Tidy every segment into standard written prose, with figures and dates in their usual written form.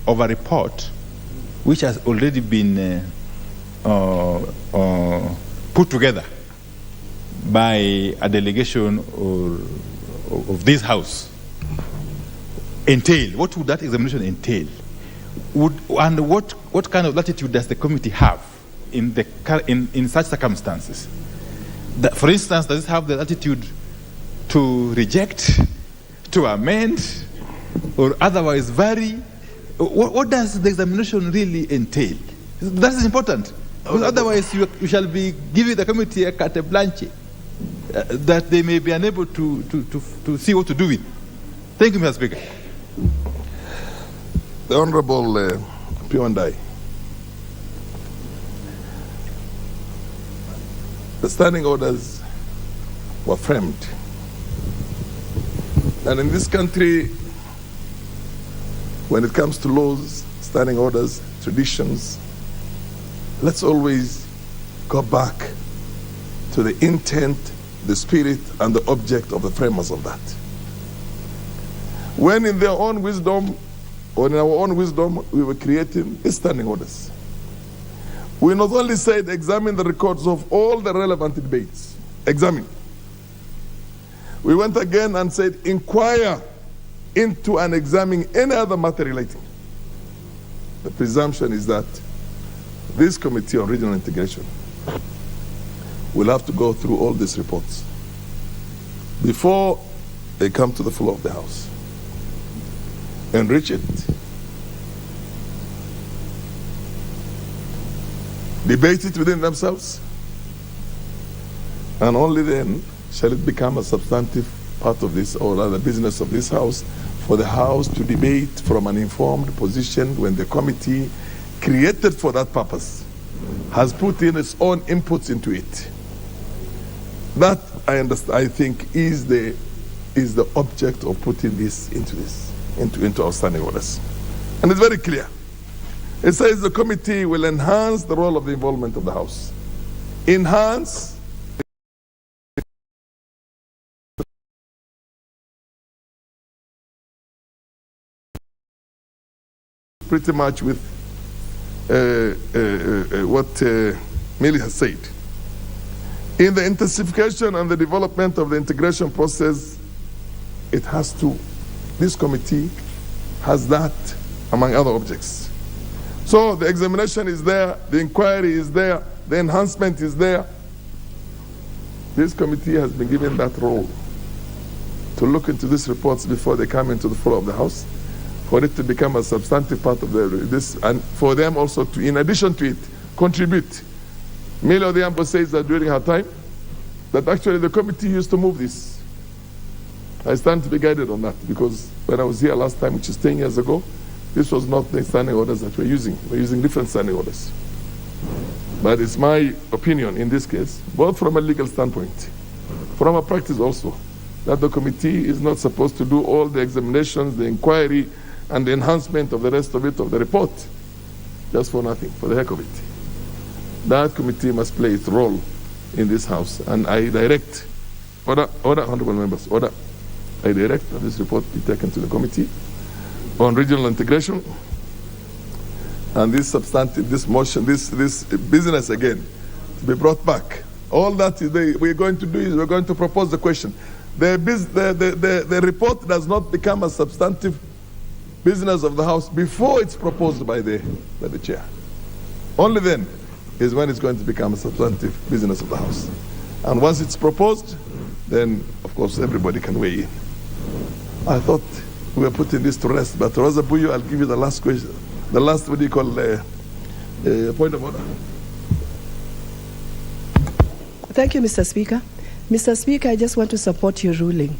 of a report which has already been put together by a delegation of this House entail? What would that examination entail? And what kind of latitude does the committee have in such circumstances? For instance, does it have the latitude to reject, to amend, or otherwise vary? What does the examination really entail? That is important. Because otherwise, you shall be giving the committee a carte blanche that they may be unable to see what to do with. Thank you, Mr. Speaker. The Honorable Piondai. The standing orders were framed. And in this country, when it comes to laws, standing orders, traditions, let's always go back to the intent, the spirit, and the object of the framers of that. When in their own wisdom, or in our own wisdom, we were creating standing orders, we not only said examine the records of all the relevant debates, examine. We went again and said inquire into and examine any other matter relating. The presumption is that this Committee on Regional Integration will have to go through all these reports before they come to the floor of the House, enrich it, debate it within themselves, and only then shall it become a substantive part of this, or rather business of this House, for the House to debate from an informed position when the committee created for that purpose has put in its own inputs into it. That, I understand, I think is the object of putting this into our standing orders. And it's very clear. It says the committee will enhance the role of the involvement of the House. Enhance pretty much with what Millie has said. In the intensification and the development of the integration process, this committee has that among other objects. So the examination is there, the inquiry is there, the enhancement is there. This committee has been given that role to look into these reports before they come into the floor of the House, for it to become a substantive part of this, and for them also to, in addition to it, contribute. Millie Odhiambo says that during her time, that actually the committee used to move this. I stand to be guided on that, because when I was here last time, which is 10 years ago, this was not the standing orders that we're using. We're using different standing orders. But it's my opinion in this case, both from a legal standpoint, from a practice also, that the committee is not supposed to do all the examinations, the inquiry, and the enhancement of the rest of it, of the report, just for nothing, for the heck of it. That committee must play its role in this House. And I direct, order, honorable members, order. I direct that this report be taken to the committee on regional integration, and this substantive, this motion, this business again, to be brought back. All that we're going to do is we're going to propose the question. The report does not become a substantive business of the House before it's proposed by the chair. Only then is when it's going to become a substantive business of the House. And once it's proposed, then of course everybody can weigh in. I thought we were putting this to rest, but Rosa Buyo, I'll give you the last question. The last, what do you call, point of order. Thank you, Mr. Speaker. Mr. Speaker, I just want to support your ruling,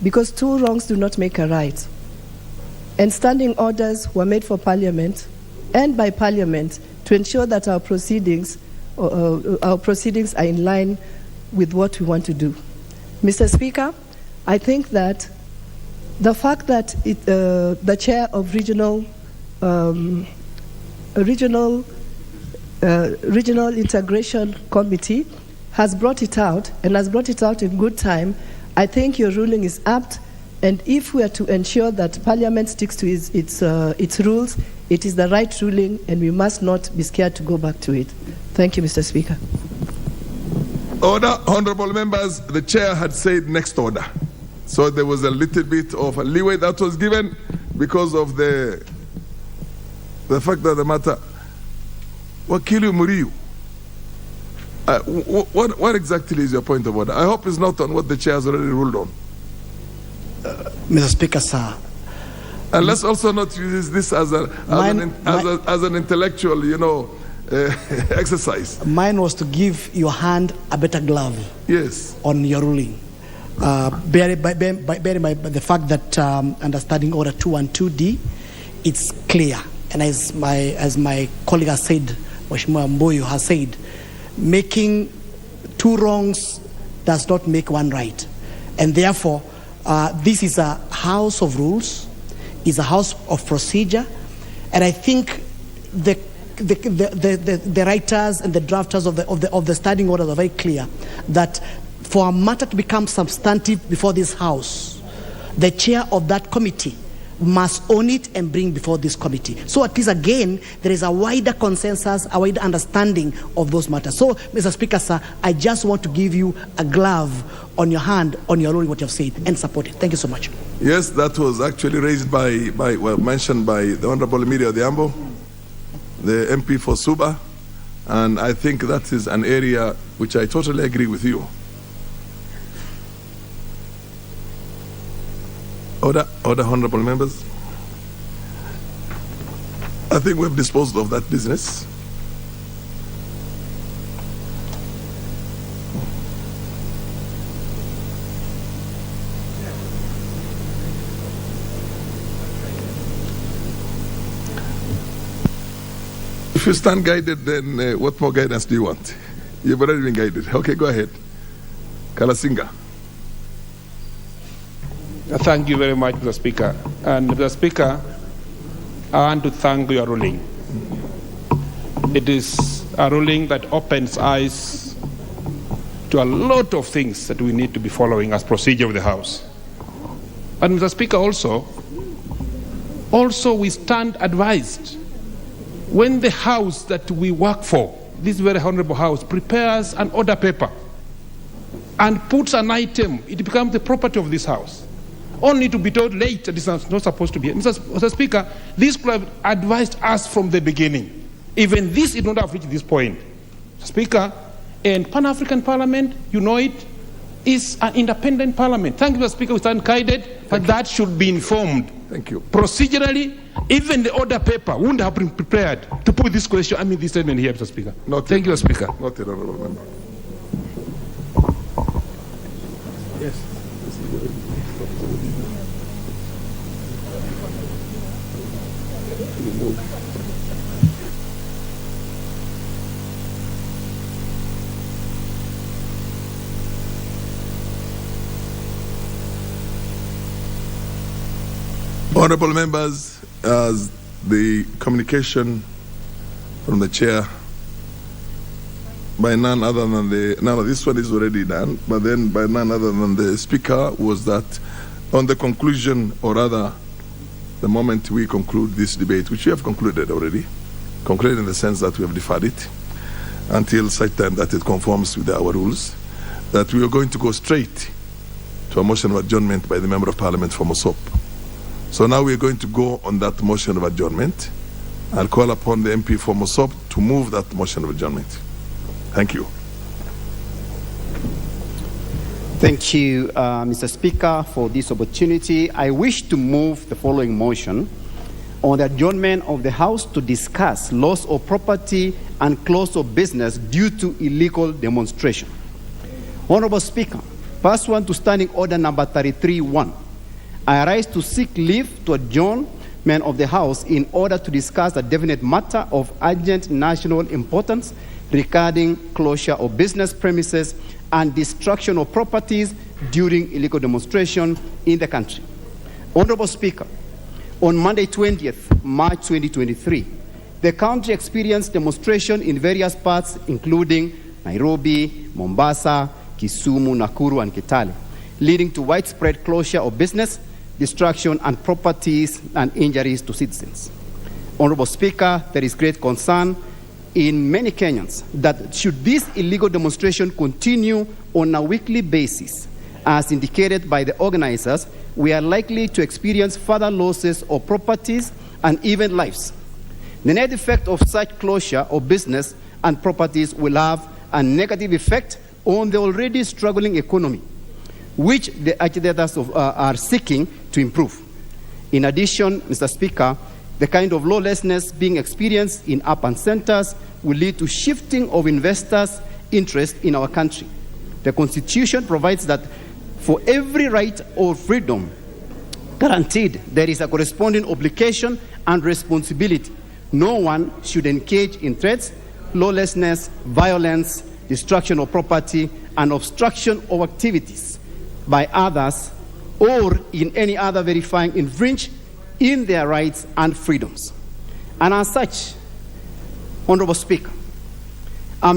because two wrongs do not make a right. And standing orders were made for Parliament and by Parliament to ensure that our proceedings are in line with what we want to do. Mr. Speaker, I think that the fact that the chair of regional integration committee has brought it out, and has brought it out in good time, I think your ruling is apt And if we are to ensure that Parliament sticks to its rules, it is the right ruling, and we must not be scared to go back to it. Thank you, Mr. Speaker. Order. Honorable members, the chair had said next order. So there was a little bit of a leeway that was given because of the fact that the matter. Wakili Muriu, what exactly is your point of order? I hope it's not on what the chair has already ruled on. Mr. Speaker, sir. And let's also not use this as an intellectual, exercise. Mine was to give your hand a better glove. Yes. On your ruling. Bearing by the fact that understanding Order 212D, it's clear. And as my colleague has said, Mheshimiwa Mboyo has said, making two wrongs does not make one right. And therefore, this is a house of rules, is a house of procedure, and I think the writers and the drafters of the standing orders are very clear that for a matter to become substantive before this house, the chair of that committee must own it and bring before this committee. So at least again, there is a wider consensus, a wider understanding of those matters. So, Mr. Speaker, sir, I just want to give you a glove on your hand, on your ruling, what you have said, and support it. Thank you so much. Yes, that was actually raised mentioned by the Honorable Emilia Odhiambo, the MP for Suba, and I think that is an area which I totally agree with you. Order, honorable members. I think we've disposed of that business. If you stand guided, then what more guidance do you want? You've already been guided. Okay, go ahead. Kalasinga. Thank you very much, Mr. Speaker. And Mr. Speaker, I want to thank your ruling. It is a ruling that opens eyes to a lot of things that we need to be following as procedure of the House. And Mr. Speaker, also we stand advised. When the House that we work for, this very honorable House, prepares an order paper and puts an item, it becomes the property of this House, only to be told later this is not supposed to be. Mr. Speaker, this could have advised us from the beginning. Even this did not have reached this point. Mr. Speaker, in Pan-African Parliament, you know it, is an independent parliament. Thank you, Mr. Speaker, we stand guided, but that should be informed. Thank you. Procedurally, even the order paper wouldn't have been prepared to put this question, this statement here, Mr. Speaker. Thank you, Mr. Speaker. Not the honorable member. Yes. Honorable members, as the communication from the chair by none other than this one is already done, but then by none other than the speaker, was that on the conclusion, or rather the moment we conclude this debate, which we have concluded already, concluded in the sense that we have deferred it until such time that it conforms with our rules, that we are going to go straight to a motion of adjournment by the Member of Parliament for Mosop. So now we're going to go on that motion of adjournment. I'll call upon the MP for Mosop to move that motion of adjournment. Thank you. Thank you, Mr. Speaker, for this opportunity. I wish to move the following motion on the adjournment of the House to discuss loss of property and close of business due to illegal demonstration. Honorable Speaker, pursuant to Standing Order number 33-1, I arise to seek leave to adjournment of the House in order to discuss a definite matter of urgent national importance regarding closure of business premises and destruction of properties during illegal demonstration in the country. Honorable Speaker, on Monday 20th March 2023, the country experienced demonstration in various parts, including Nairobi, Mombasa, Kisumu, Nakuru, and Kitale, leading to widespread closure of business destruction, and properties and injuries to citizens. Honorable Speaker, there is great concern in many Kenyans that should this illegal demonstration continue on a weekly basis, as indicated by the organizers, we are likely to experience further losses of properties and even lives. The net effect of such closure of business and properties will have a negative effect on the already struggling economy, which the agitators are seeking to improve. In addition, Mr. Speaker, the kind of lawlessness being experienced in urban centers will lead to shifting of investors' interest in our country. The Constitution provides that for every right or freedom guaranteed, there is a corresponding obligation and responsibility. No one should engage in threats, lawlessness, violence, destruction of property, and obstruction of activities by others, or in any other verifying infringe in their rights and freedoms. And as such, Honorable Speaker, I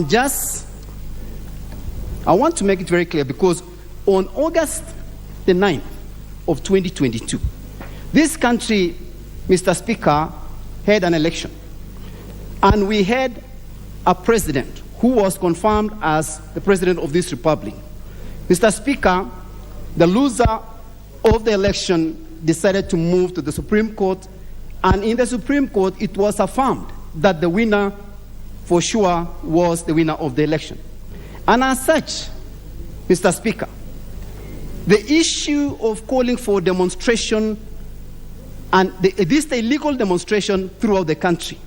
want to make it very clear, because on August the 9th of 2022, this country, Mr. Speaker, had an election. And we had a president who was confirmed as the president of this republic. Mr. Speaker, the loser of the election decided to move to the Supreme Court, and in the Supreme Court it was affirmed that the winner for sure was the winner of the election. And as such, Mr. Speaker, the issue of calling for demonstration and this illegal demonstration throughout the country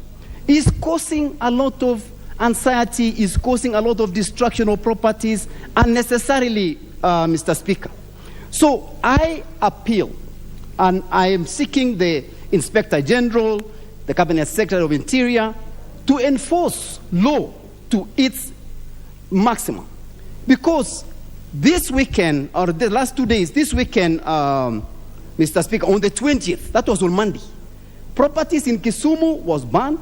is causing a lot of anxiety, is causing a lot of destruction of properties unnecessarily, Mr. Speaker. So I appeal, and I am seeking the Inspector General, the Cabinet Secretary of Interior, to enforce law to its maximum. Because this weekend, or the last 2 days, this weekend, Mr. Speaker, on the 20th, that was on Monday, properties in Kisumu was burned,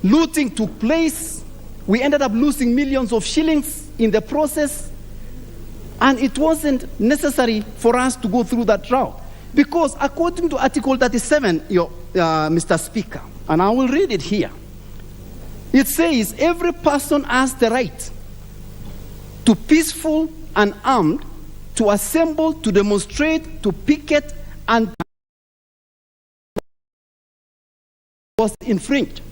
looting took place, we ended up losing millions of shillings in the process, and it wasn't necessary for us to go through that route. Because according to Article 37, Mr. Speaker, and I will read it here, it says, every person has the right to peaceful and armed, to assemble, to demonstrate, to picket, and was infringed.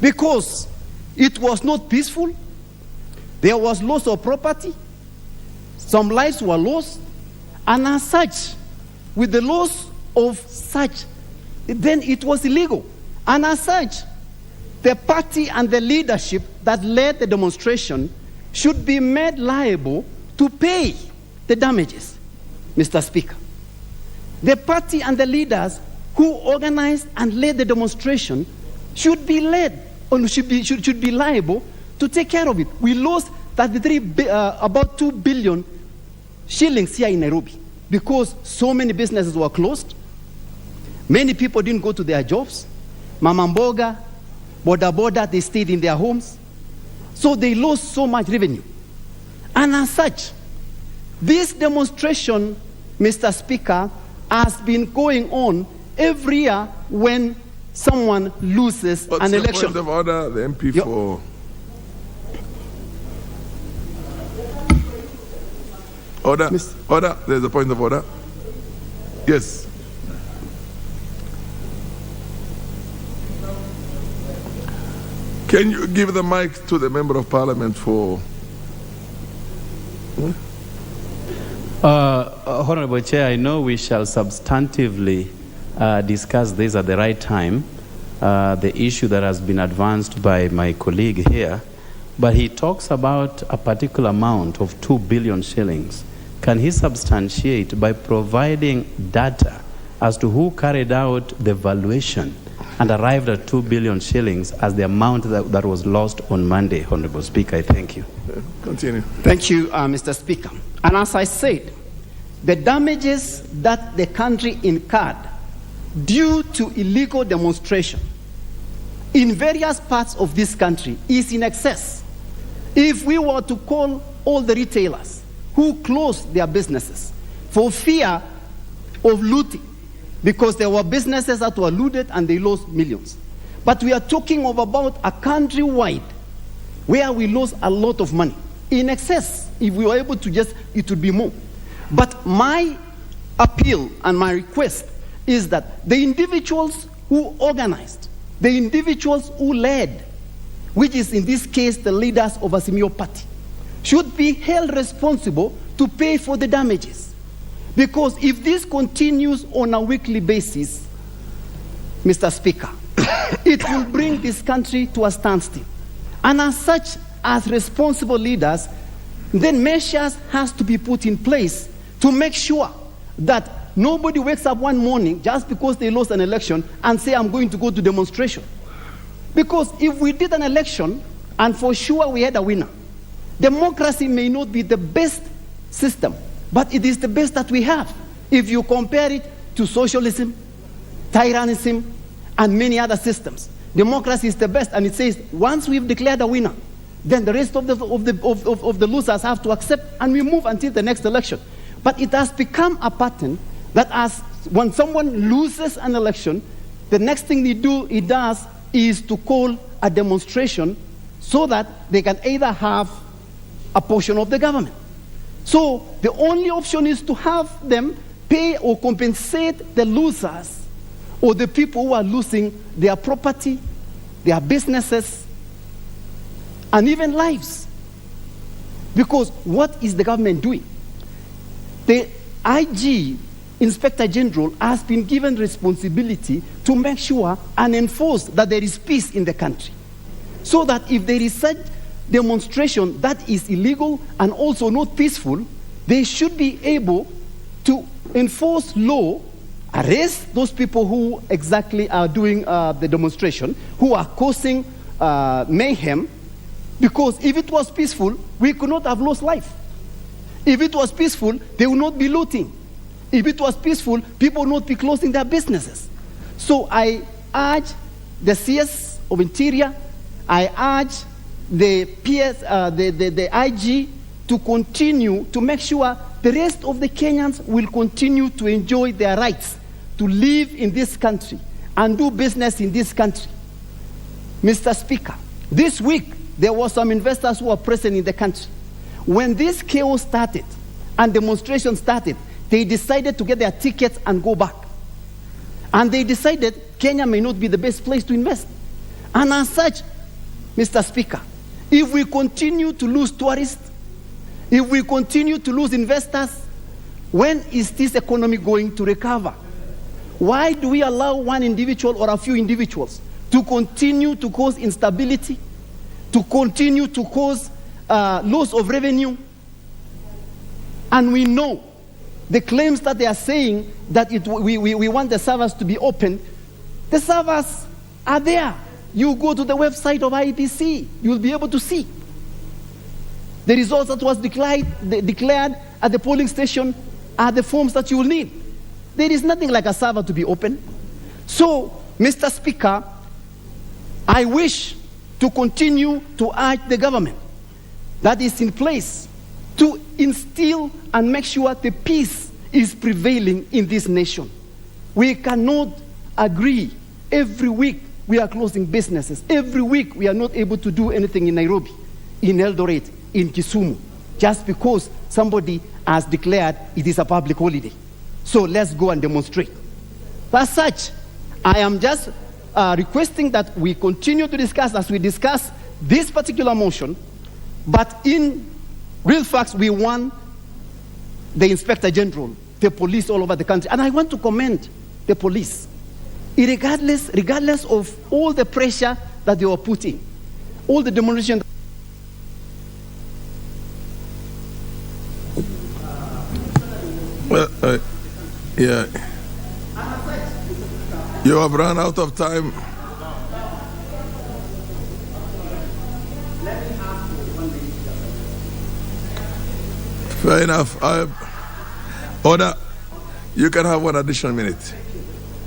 Because it was not peaceful, there was loss of property, some lives were lost, and as such, with the loss of such, then it was illegal. And as such, the party and the leadership that led the demonstration should be made liable to pay the damages, Mr. Speaker. The party and the leaders who organized and led the demonstration should be liable to take care of it. We lost about 2 billion shillings here in Nairobi because so many businesses were closed. Many people didn't go to their jobs. Mama mboga, boda boda, they stayed in their homes. So they lost so much revenue. And as such, this demonstration, Mr. Speaker, has been going on every year when someone loses an election. Point of order, the MP for... Order, order, there's a point of order. Yes. Can you give the mic to the Member of Parliament for... Honorable Chair, I know we shall substantively discuss this at the right time, the issue that has been advanced by my colleague here, but he talks about a particular amount of 2 billion shillings. Can he substantiate by providing data as to who carried out the valuation and arrived at 2 billion shillings as the amount that was lost on Monday, Honorable Speaker? I thank you. Continue. Thank you, Mr. Speaker. And as I said, the damages that the country incurred due to illegal demonstration in various parts of this country is in excess. If we were to call all the retailers who closed their businesses for fear of looting, because there were businesses that were looted and they lost millions. But we are talking of about a country-wide where we lost a lot of money. In excess, if we were able to just, it would be more. But my appeal and my request is that the individuals who organized, the individuals who led, which is in this case the leaders of Azimio Party, should be held responsible to pay for the damages. Because if this continues on a weekly basis, Mr. Speaker, it will bring this country to a standstill. And as such, as responsible leaders, then measures has to be put in place to make sure that nobody wakes up one morning just because they lost an election and say, I'm going to go to demonstration. Because if we did an election and for sure we had a winner, democracy may not be the best system, but it is the best that we have. If you compare it to socialism, tyrannism, and many other systems, democracy is the best. And it says, once we've declared a winner, then the rest of the losers have to accept, and we move until the next election. But it has become a pattern that when someone loses an election, the next thing it does is to call a demonstration so that they can either have a portion of the government. So the only option is to have them pay or compensate the losers or the people who are losing their property, their businesses, and even lives. Because what is the government doing? The IG, Inspector General, has been given responsibility to make sure and enforce that there is peace in the country. So that if there is such demonstration that is illegal and also not peaceful, they should be able to enforce law, arrest those people who exactly are doing the demonstration, who are causing mayhem, because if it was peaceful, we could not have lost life. If it was peaceful, they would not be looting. If it was peaceful, people would not be closing their businesses. So I urge the CS of Interior, I urge the PS, the IG to continue to make sure the rest of the Kenyans will continue to enjoy their rights to live in this country and do business in this country. Mr. Speaker, this week there were some investors who were present in the country. When this chaos started and demonstrations started, they decided to get their tickets and go back. And they decided Kenya may not be the best place to invest. And as such, Mr. Speaker, if we continue to lose tourists, if we continue to lose investors, when is this economy going to recover? Why do we allow one individual or a few individuals to continue to cause instability, to continue to cause loss of revenue? And we know the claims that they are saying that we want the servers to be open. The servers are there. You go to the website of IEBC, you'll be able to see. The results that was declared at the polling station are the forms that you will need. There is nothing like a server to be open. So, Mr. Speaker, I wish to continue to urge the government that is in place to instill and make sure the peace is prevailing in this nation. We cannot agree every week we are closing businesses. Every week we are not able to do anything in Nairobi, in Eldoret, in Kisumu, just because somebody has declared it is a public holiday. So let's go and demonstrate. As such, I am just requesting that we continue to discuss as we discuss this particular motion, but in real facts, we want the Inspector General, the police all over the country. And I want to commend the police, regardless of all the pressure that they were putting, all the demolition. Well, yeah. You have run out of time. Fair enough. Order. You can have one additional minute.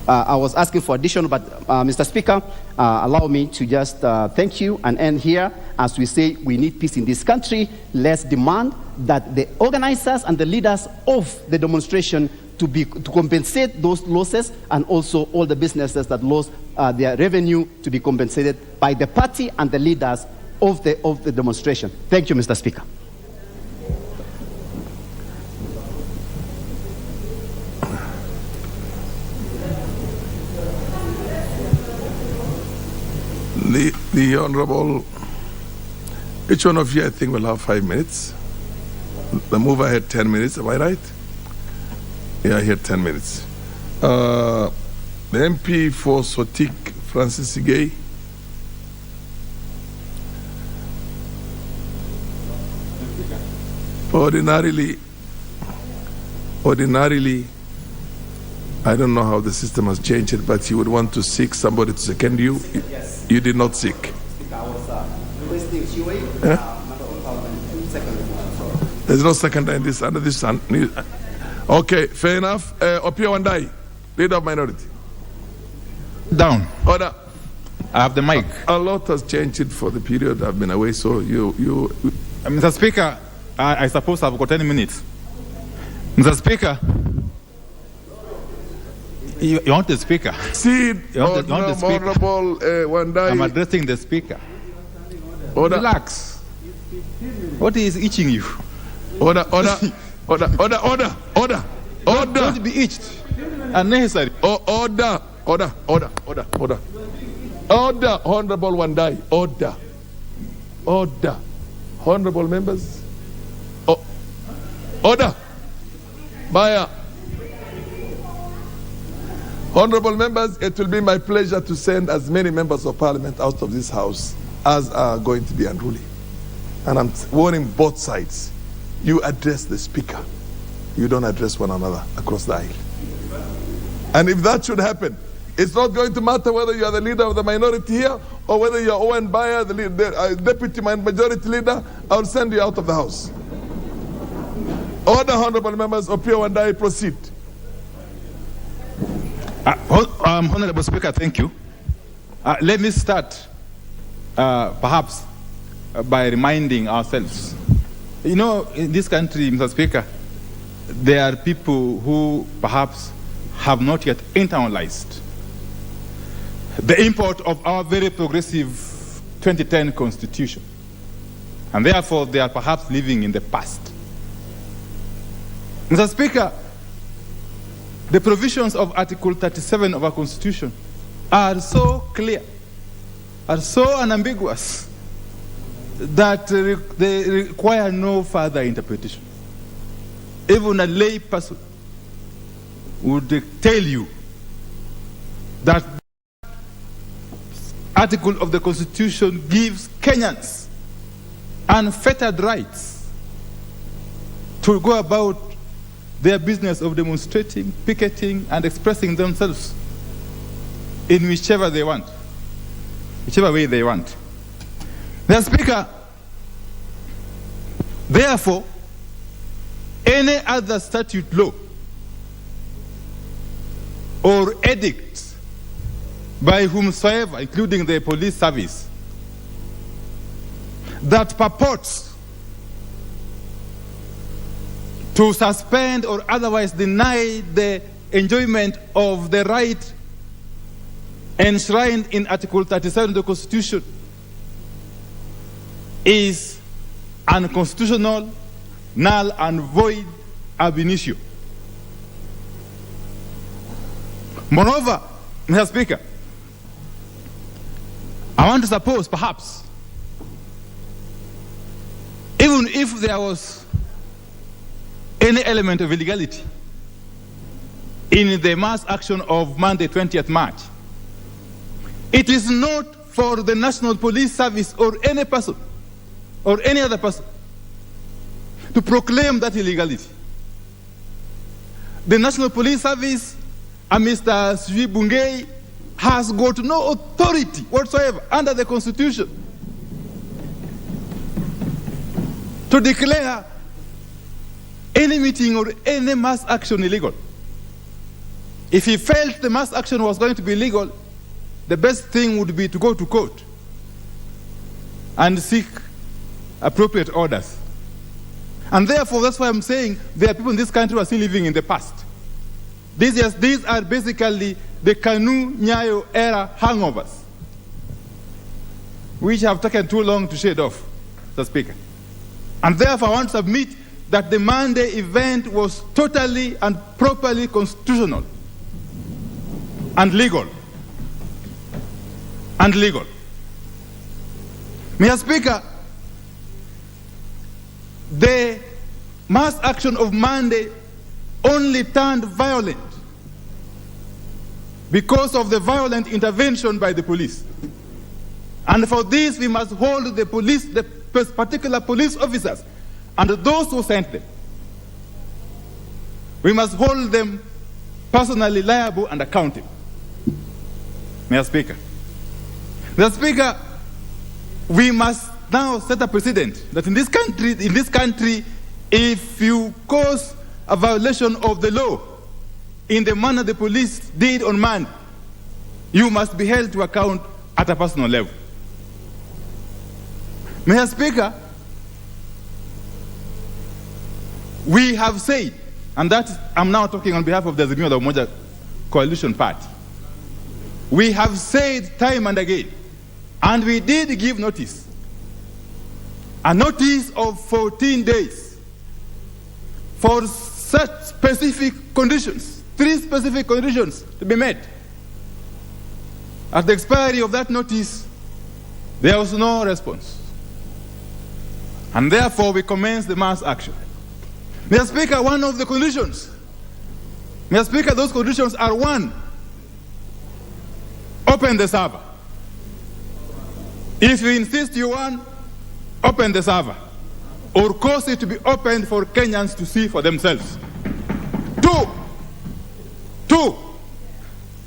I was asking for addition, but Mr. Speaker, allow me to just thank you and end here. As we say, we need peace in this country. Let's demand that the organizers and the leaders of the demonstration to compensate those losses, and also all the businesses that lost their revenue to be compensated by the party and the leaders of the demonstration. Thank you, Mr. Speaker. The Honorable, each one of you I think will have 5 minutes. The mover had 10 minutes, am I right? Yeah, I had 10 minutes. The MP for Sotik, Francis Igay. Ordinarily, I don't know how the system has changed it, but you would want to seek somebody to second you. Yes. You did not seek. Speaker, I was requesting QA. There's no second in this under this sun. Okay, fair enough. Opio Wandai, leader of minority. Down. Order. I have the mic. A lot has changed for the period I've been away, so you. Mr. Speaker, I suppose I've got 10 minutes. Mr. Speaker, you want the speaker? See, Honorable Wandai. I'm addressing the speaker. Order. Relax. What is itching you? Order. Don't be itched. Unnecessary. Order. Honorable Wandai. Order. Honorable members. Order. Maya. Honorable members, it will be my pleasure to send as many members of parliament out of this house as are going to be unruly. And I'm warning both sides. You address the speaker. You don't address one another across the aisle. And if that should happen, it's not going to matter whether you are the leader of the minority here or whether you are Owen Bayer, the deputy majority leader. I'll send you out of the house. Order, honorable members. Opio and I proceed. Honorable Speaker, thank you. Let me start perhaps by reminding ourselves. You know, in this country, Mr. Speaker, there are people who perhaps have not yet internalized the import of our very progressive 2010 Constitution. And therefore, they are perhaps living in the past. Mr. Speaker, the provisions of Article 37 of our Constitution are so clear, are so unambiguous, that they require no further interpretation. Even a lay person would tell you that article of the Constitution gives Kenyans unfettered rights to go about their business of demonstrating, picketing, and expressing themselves in whichever they want, whichever way they want. Mr. Speaker, therefore, any other statute law or edict by whomsoever, including the police service, that purports to suspend or otherwise deny the enjoyment of the right enshrined in Article 37 of the Constitution is unconstitutional, null and void ab initio. Moreover, Mr. Speaker, I want to suppose perhaps even if there was any element of illegality in the mass action of Monday, 20th March, it is not for the National Police Service or any person or any other person to proclaim that illegality. The National Police Service, Mr. Sui Bungei, has got no authority whatsoever under the Constitution to declare any meeting or any mass action illegal. If he felt the mass action was going to be illegal, the best thing would be to go to court and seek appropriate orders. And therefore, that's why I'm saying there are people in this country who are still living in the past. These are basically the Kanu-Nyayo era hangovers, which have taken too long to shade off, Mr. Speaker. And therefore, I want to submit that the Monday event was totally and properly constitutional and legal. Mr. Speaker, the mass action of Monday only turned violent because of the violent intervention by the police. And for this, we must hold the police, the particular police officers, and those who sent them. We must hold them personally liable and accountable. Mr. Speaker. Mr. Speaker, we must now set a precedent that in this country, if you cause a violation of the law in the manner the police did on Monday, you must be held to account at a personal level. Mr. Speaker, we have said, and that I'm now talking on behalf of the Azimio la Umoja coalition party, we have said time and again, and we did give notice, a notice of 14 days for such specific conditions, 3 specific conditions to be met. At the expiry of that notice, there was no response. And therefore, we commenced the mass action. Mr. Speaker, one of the conditions, Mr. Speaker, those conditions are: 1, open the server. If you insist you want, open the server, or cause it to be opened for Kenyans to see for themselves. 2,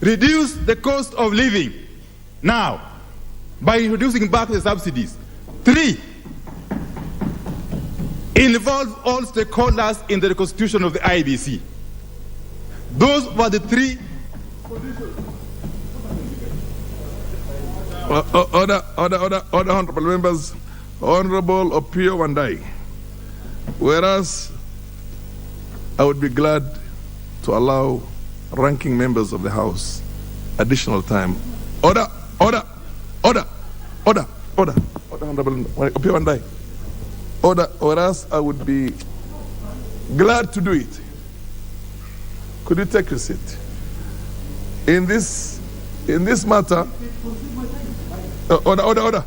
reduce the cost of living now by introducing back the subsidies. 3, involve all stakeholders in the reconstitution of the IBC. Those were the 3 conditions. Order, honorable members. Honorable Opio Wandai. Whereas I would be glad to allow ranking members of the House additional time. Order, honorable Opio Wandai. Order, whereas I would be glad to do it. Could you take your seat? In this matter, order.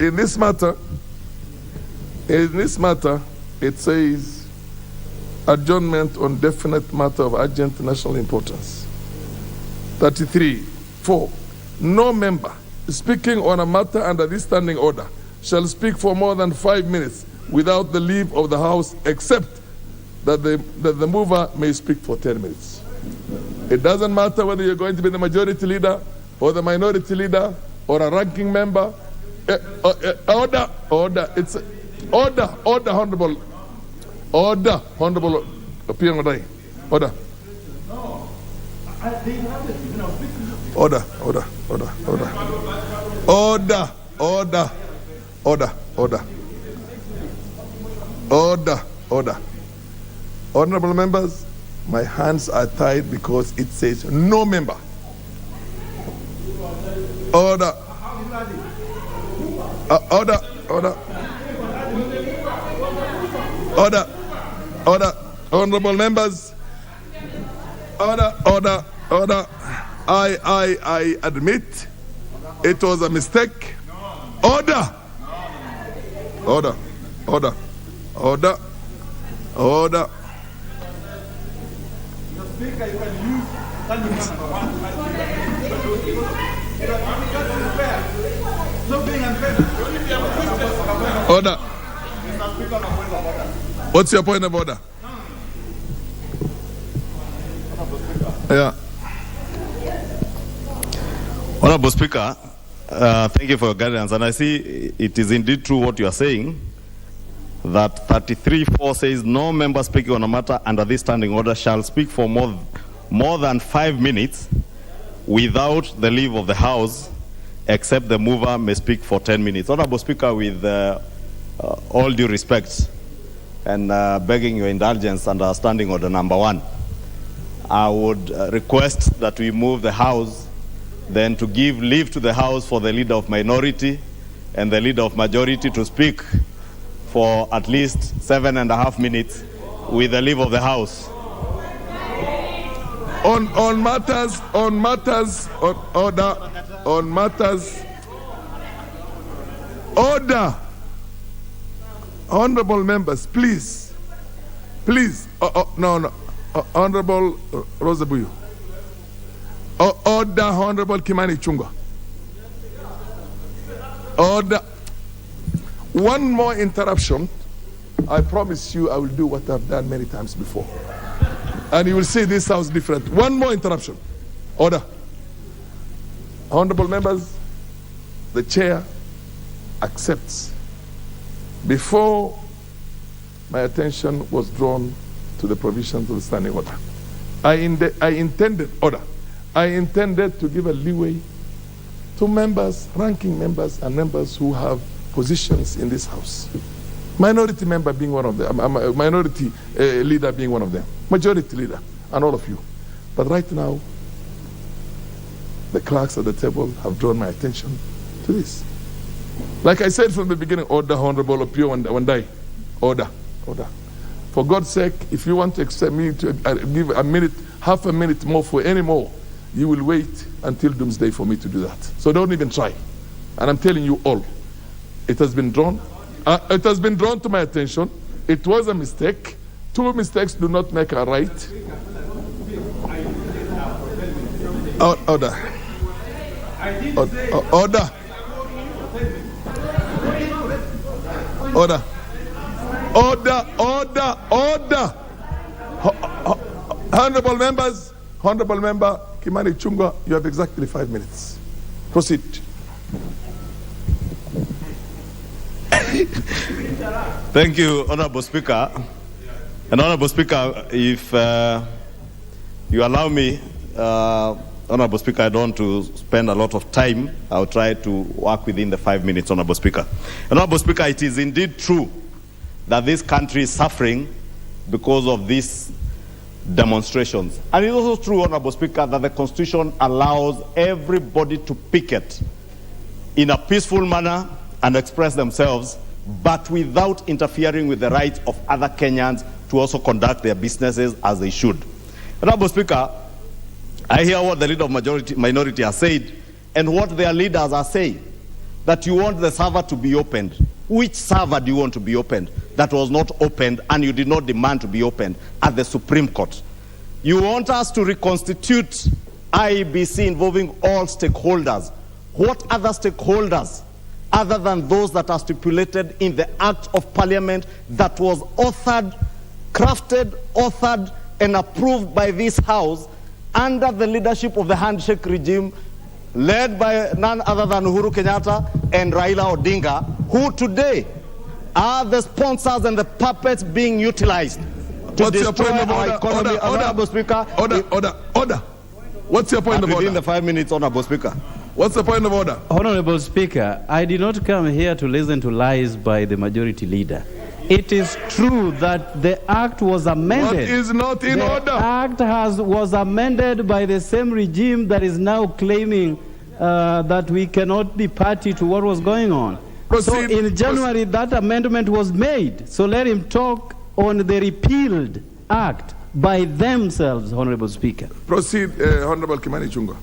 In this matter, it says adjournment on definite matter of urgent national importance. 33(4). No member speaking on a matter under this standing order shall speak for more than 5 minutes without the leave of the House, except that the mover may speak for 10 minutes. It doesn't matter whether you're going to be the majority leader or the minority leader or a ranking member. Order. It's order, honorable. Order, honorable. Order. Order. Honorable members, my hands are tied because it says no member. Order. Honorable members. Order. I admit it was a mistake. Order. Order. What's your point of order? Yeah. Honorable Speaker, thank you for your guidance. And I see it is indeed true what you are saying, that 33(4) says no member speaking on a matter under this standing order shall speak for more than 5 minutes without the leave of the House, except the mover may speak for 10 minutes. Honorable Speaker, with all due respect and begging your indulgence under standing order number 1, I would request that we move the House then to give leave to the House for the leader of minority and the leader of majority to speak for at least 7.5 minutes with the leave of the House. On matters, order. Honorable members, please. No. Honorable Rosabuyu. Order, Honorable Kimani Chungwa. Order. One more interruption. I promise you I will do what I've done many times before. And you will see this sounds different. One more interruption. Order. Honorable members, the chair accepts. Before my attention was drawn to the provisions of the standing order, I intended to give a leeway to members, ranking members, and members who have positions in this House. Minority member being one of them, minority leader being one of them, majority leader, and all of you. But right now, the clerks at the table have drawn my attention to this. Like I said from the beginning, order, Honorable Opio Wandai. Order. For God's sake, if you want to accept me to give a minute, half a minute more for any more, you will wait until doomsday for me to do that. So don't even try. And I'm telling you all, it has been drawn. It has been drawn to my attention. It was a mistake. 2 mistakes do not make a right. Order. Honorable members, Honorable Member Kimani Chungwa, you have exactly 5 minutes. Proceed. Thank you, Honorable Speaker. And Honorable Speaker, if you allow me, Honorable Speaker, I don't want to spend a lot of time. I'll try to work within the 5 minutes, Honorable Speaker. Honorable Speaker, it is indeed true that this country is suffering because of these demonstrations. And it's also true, Honorable Speaker, that the Constitution allows everybody to picket in a peaceful manner and express themselves, but without interfering with the rights of other Kenyans to also conduct their businesses as they should. Honorable Speaker, I hear what the leader of minority has said and what their leaders are saying, that you want the server to be opened. Which server do you want to be opened that was not opened and you did not demand to be opened at the Supreme Court? You want us to reconstitute IEBC involving all stakeholders. What other stakeholders other than those that are stipulated in the Act of Parliament that was crafted, authored, and approved by this House under the leadership of the handshake regime led by none other than Uhuru Kenyatta and Raila Odinga, who today are the sponsors and the puppets being utilized to destroy our economy. Honorable Speaker. Order. What's your point of order? Within the 5 minutes, Honorable Speaker. What's the point of order? Honorable Speaker, I did not come here to listen to lies by the majority leader. It is true that the act was amended. What is not in order? The act was amended by the same regime that is now claiming that we cannot be party to what was going on. Proceed. So in January, that amendment was made. So let him talk on the repealed act by themselves, Honorable Speaker. Proceed, Honorable Kimani Chungwa.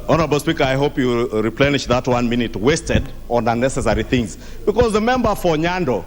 Honorable Speaker, I hope you replenish that 1 minute wasted on unnecessary things. Because the member for Nyando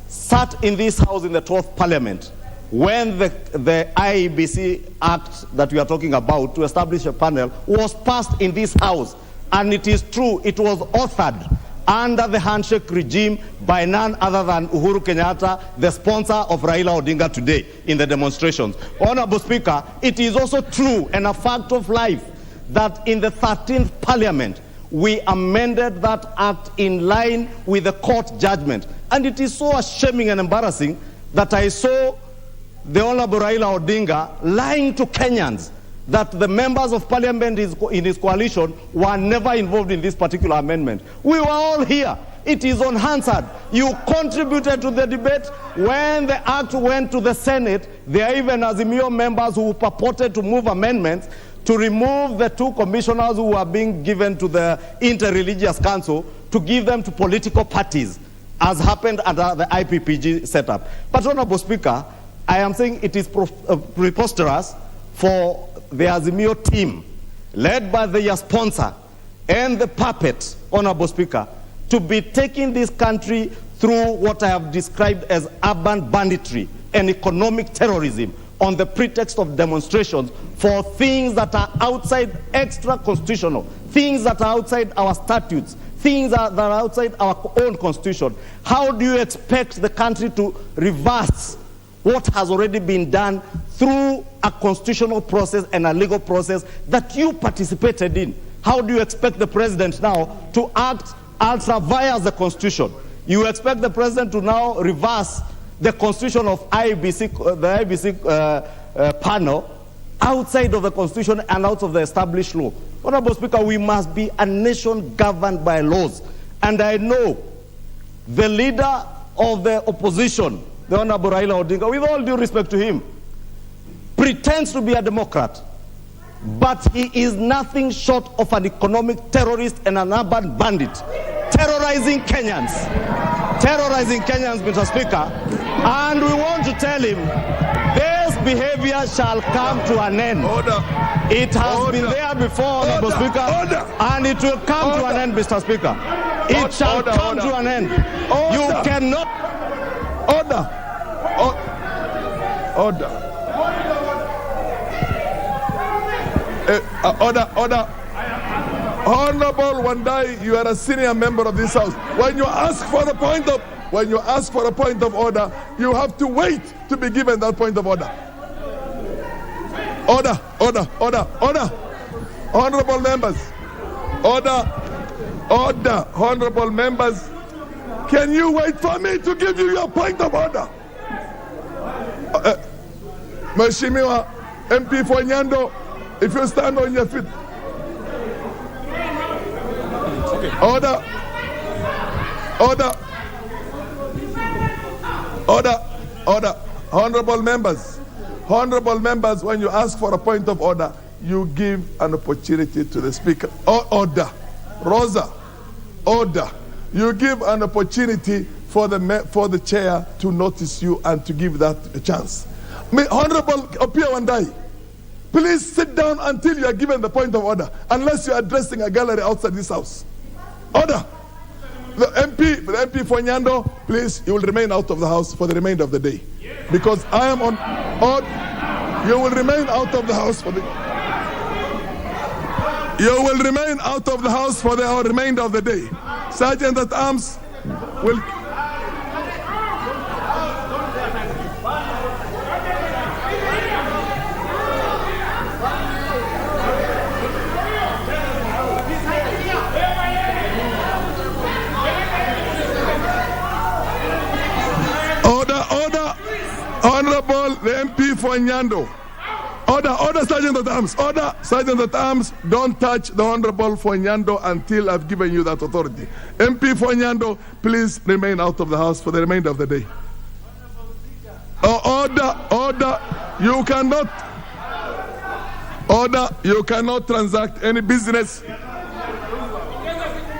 sat in this House in the 12th Parliament when the IEBC Act that we are talking about to establish a panel was passed in this House. And it is true, it was authored under the handshake regime by none other than Uhuru Kenyatta, the sponsor of Raila Odinga today in the demonstrations. Honorable Speaker, it is also true and a fact of life that in the 13th Parliament, we amended that act in line with the court judgment. And it is so shaming and embarrassing that I saw the Honorable Raila Odinga lying to Kenyans that the members of parliament in his coalition were never involved in this particular amendment. We were all here. It is unanswered. You contributed to the debate. When the act went to the Senate, there are even Azimio members who purported to move amendments to remove the 2 commissioners who were being given to the Interreligious Council, to give them to political parties, as happened under the IPPG setup. But, Honorable Speaker, I am saying it is preposterous for the Azimio team, led by their sponsor and the puppet, Honorable Speaker, to be taking this country through what I have described as urban banditry and economic terrorism on the pretext of demonstrations for things that are outside extra-constitutional, things that are outside our statutes, things that are outside our own constitution. How do you expect the country to reverse what has already been done through a constitutional process and a legal process that you participated in? How do you expect the president now to act ultra via the constitution? You expect the president to now reverse the constitution of the IBC panel outside of the constitution and out of the established law? Honorable Speaker, we must be a nation governed by laws. And I know the leader of the opposition, the Honorable Raila Odinga, with all due respect to him, pretends to be a Democrat, but he is nothing short of an economic terrorist and an urban bandit, terrorizing Kenyans, Mr. Speaker. And we want to tell him this behavior shall come to an end. Order. It has been there before, Honorable Speaker, and it will come to an end, Mr. Speaker. It shall come to an end. You cannot... Order. Order. Honorable Wandai, you are a senior member of this House. When you ask for a point of order, you have to wait to be given that point of order. Order. Honorable members. Order. Honorable members. Can you wait for me to give you your point of order? Mheshimiwa MP Fonyando, if you stand on your feet. Order. Honorable members, when you ask for a point of order, you give an opportunity to the Speaker. Order. Rosa, order. You give an opportunity for the chair to notice you and to give that a chance. Honorable Opiah Wandai, please sit down until you are given the point of order, unless you are addressing a gallery outside this House. Order. The MP Fonyando, please, you will remain out of the House for the remainder of the day. Because I am on order. You will remain out of the House for the... You will remain out of the House for the remainder of the day. Sergeant at Arms will... Honorable the MP Fonyando. Order, Sergeant at Arms. Order, Sergeant at Arms. Don't touch the Honorable Fonyando until I've given you that authority. MP Fonyando, please remain out of the House for the remainder of the day. Order. You cannot transact any business.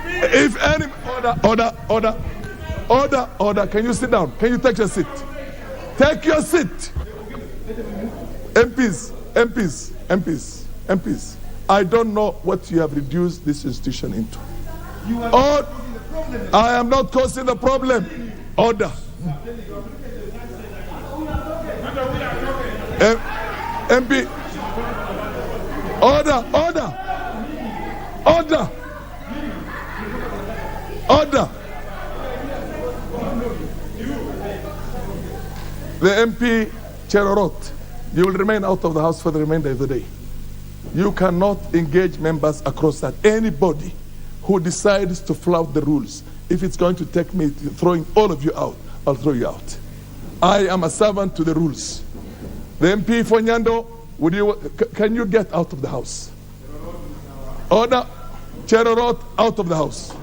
If any... Order. Can you sit down? Can you take your seat? Take your seat. MPs. I don't know what you have reduced this institution into. I am not causing the problem. Order. MP. Order. The MP Cherorot, you will remain out of the House for the remainder of the day. You cannot engage members across that. Anybody who decides to flout the rules, if it's going to take me throwing all of you out, I'll throw you out. I am a servant to the rules. The MP Fonyando, can you get out of the House? Order. Cherorot, out of the House.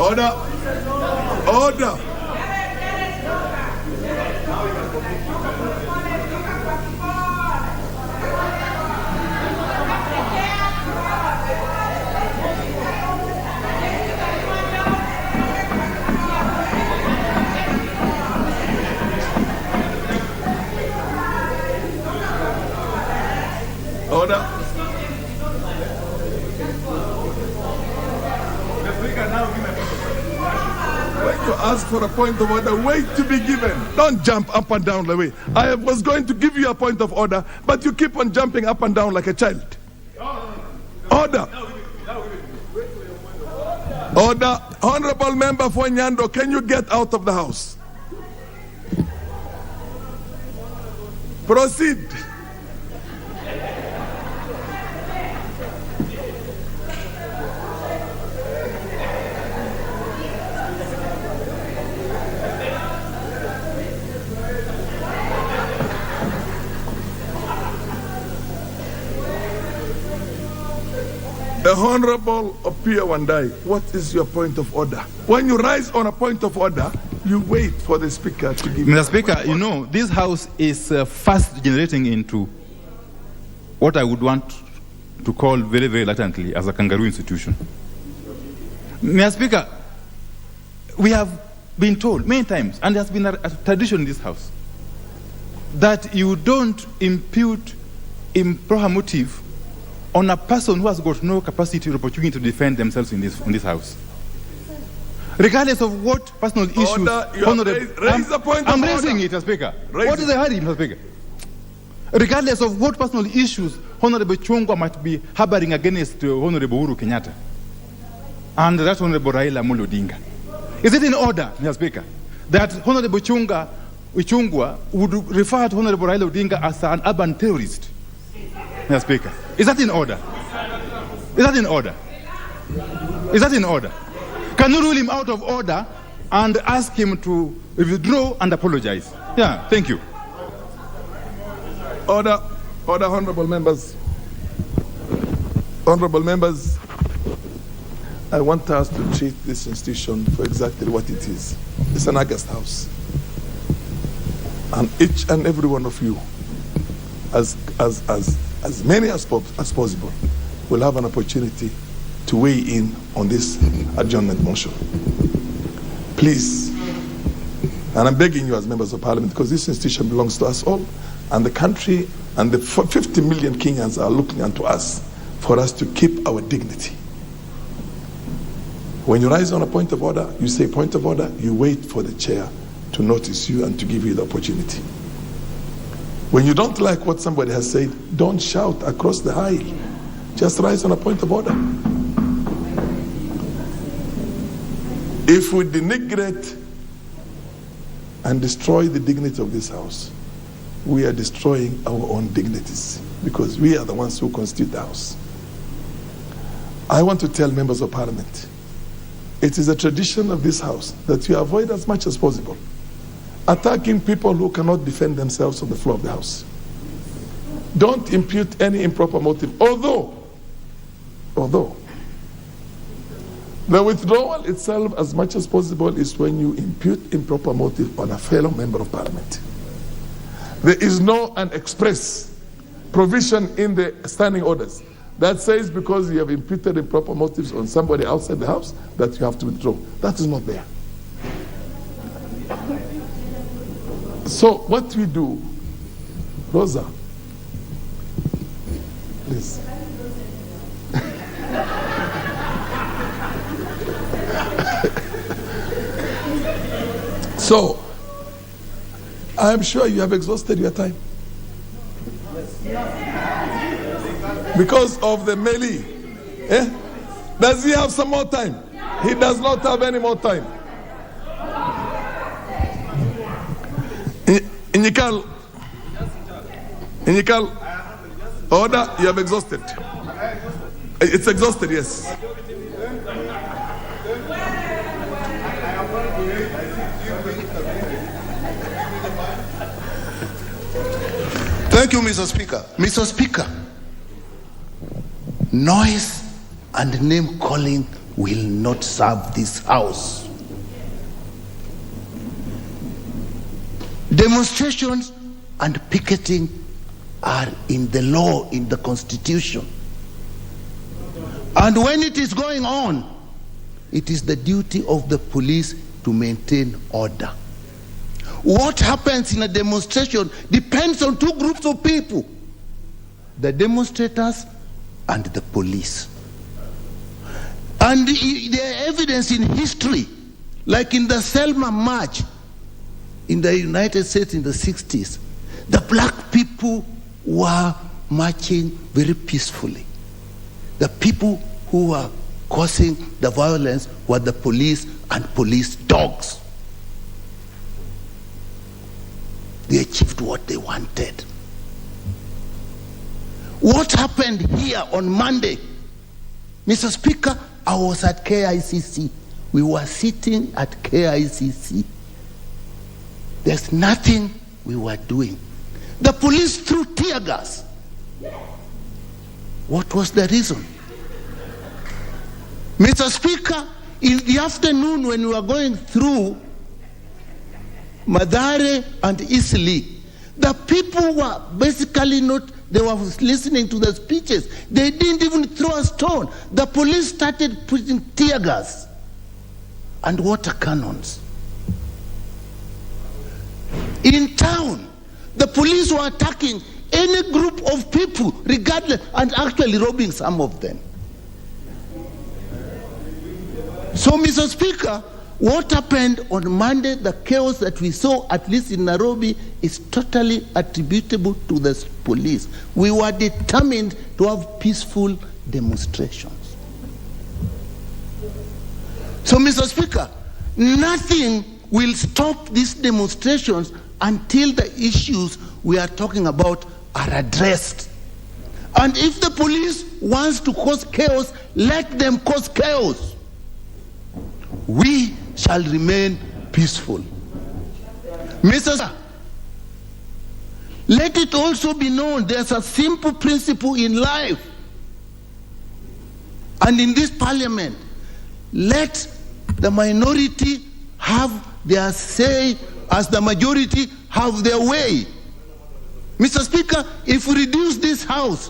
Order. Order. Order. Wait to ask for a point of order. Wait to be given. Don't jump up and down the way. I was going to give you a point of order, but you keep on jumping up and down like a child. Order. Order. Honorable Member for Nyando, can you get out of the house? Proceed. The Honorable Opia Wandai, what is your point of order? When you rise on a point of order, you wait for the Speaker to give you. Mr. Speaker, you know, this House is fast degenerating into what I would want to call very, very latently as a kangaroo institution. Mr. Speaker, we have been told many times, and there has been a tradition in this House, that you don't impute improper motive on a person who has got no capacity or opportunity to defend themselves in this House. Regardless of what personal issues... Raise the point I'm of raising order. it, Mr. Speaker. Raise What is the hurry, Mr. Speaker? Regardless of what personal issues Honorable Chungwa might be harboring against Honorable Uhuru Kenyatta and that Honorable Raila Amolo Odinga, is it in order, Mr. Speaker, that Honorable Chungwa would refer to Honorable Raila Odinga as an urban terrorist? Mr. Speaker, is that in order? Is that in order? Is that in order? Can you rule him out of order and ask him to withdraw and apologize? Yeah, thank you. Order, order, honorable members. Honorable members, I want us to treat this institution for exactly what it is. It's an August House. And each and every one of you, as many as possible, will have an opportunity to weigh in on this adjournment motion. Please, and I'm begging you as members of parliament, because this institution belongs to us all, and the country and the 50 million Kenyans are looking unto us for us to keep our dignity. When you rise on a point of order, you say point of order, you wait for the chair to notice you and to give you the opportunity. When you don't like what somebody has said, don't shout across the aisle. Just rise on a point of order. If we denigrate and destroy the dignity of this House, we are destroying our own dignities, because we are the ones who constitute the House. I want to tell members of parliament, it is a tradition of this House that you avoid as much as possible attacking people who cannot defend themselves on the floor of the House. Don't impute any improper motive, although the withdrawal itself, as much as possible, is when you impute improper motive on a fellow member of parliament. There is no an express provision in the standing orders that says because you have imputed improper motives on somebody outside the House that you have to withdraw. That is not there. So what we do, Rosa, please. So, I'm sure you have exhausted your time. Because of the melee. Eh? Does he have some more time? He does not have any more time. Inyikal, order, you have exhausted. It's exhausted, yes. Thank you, Mr. Speaker. Mr. Speaker, noise and name calling will not serve this house. Demonstrations and picketing are in the law, in the Constitution. And when it is going on, it is the duty of the police to maintain order. What happens in a demonstration depends on two groups of people, the demonstrators and the police. And there are evidence in history, like in the Selma March in the United States in the 60s, the black people were marching very peacefully. The people who were causing the violence were the police and police dogs. They achieved what they wanted. What happened here on Monday? Mr. Speaker, I was at KICC. We were sitting at KICC. There's nothing we were doing. The police threw tear gas. What was the reason? Mr. Speaker, in the afternoon when we were going through Madare and Isli, the people were basically not, they were listening to the speeches. They didn't even throw a stone. The police started putting tear gas and water cannons. In town, the police were attacking any group of people, regardless, and actually robbing some of them. So, Mr. Speaker, what happened on Monday, the chaos that we saw, at least in Nairobi, is totally attributable to the police. We were determined to have peaceful demonstrations. So, Mr. Speaker, nothing will stop these demonstrations until the issues we are talking about are addressed. And if the police wants to cause chaos, let them cause chaos. We shall remain peaceful. Mr. Speaker, let it also be known there's a simple principle in life and in this parliament. Let the minority have their say as the majority have their way. Mr. Speaker, if we reduce this house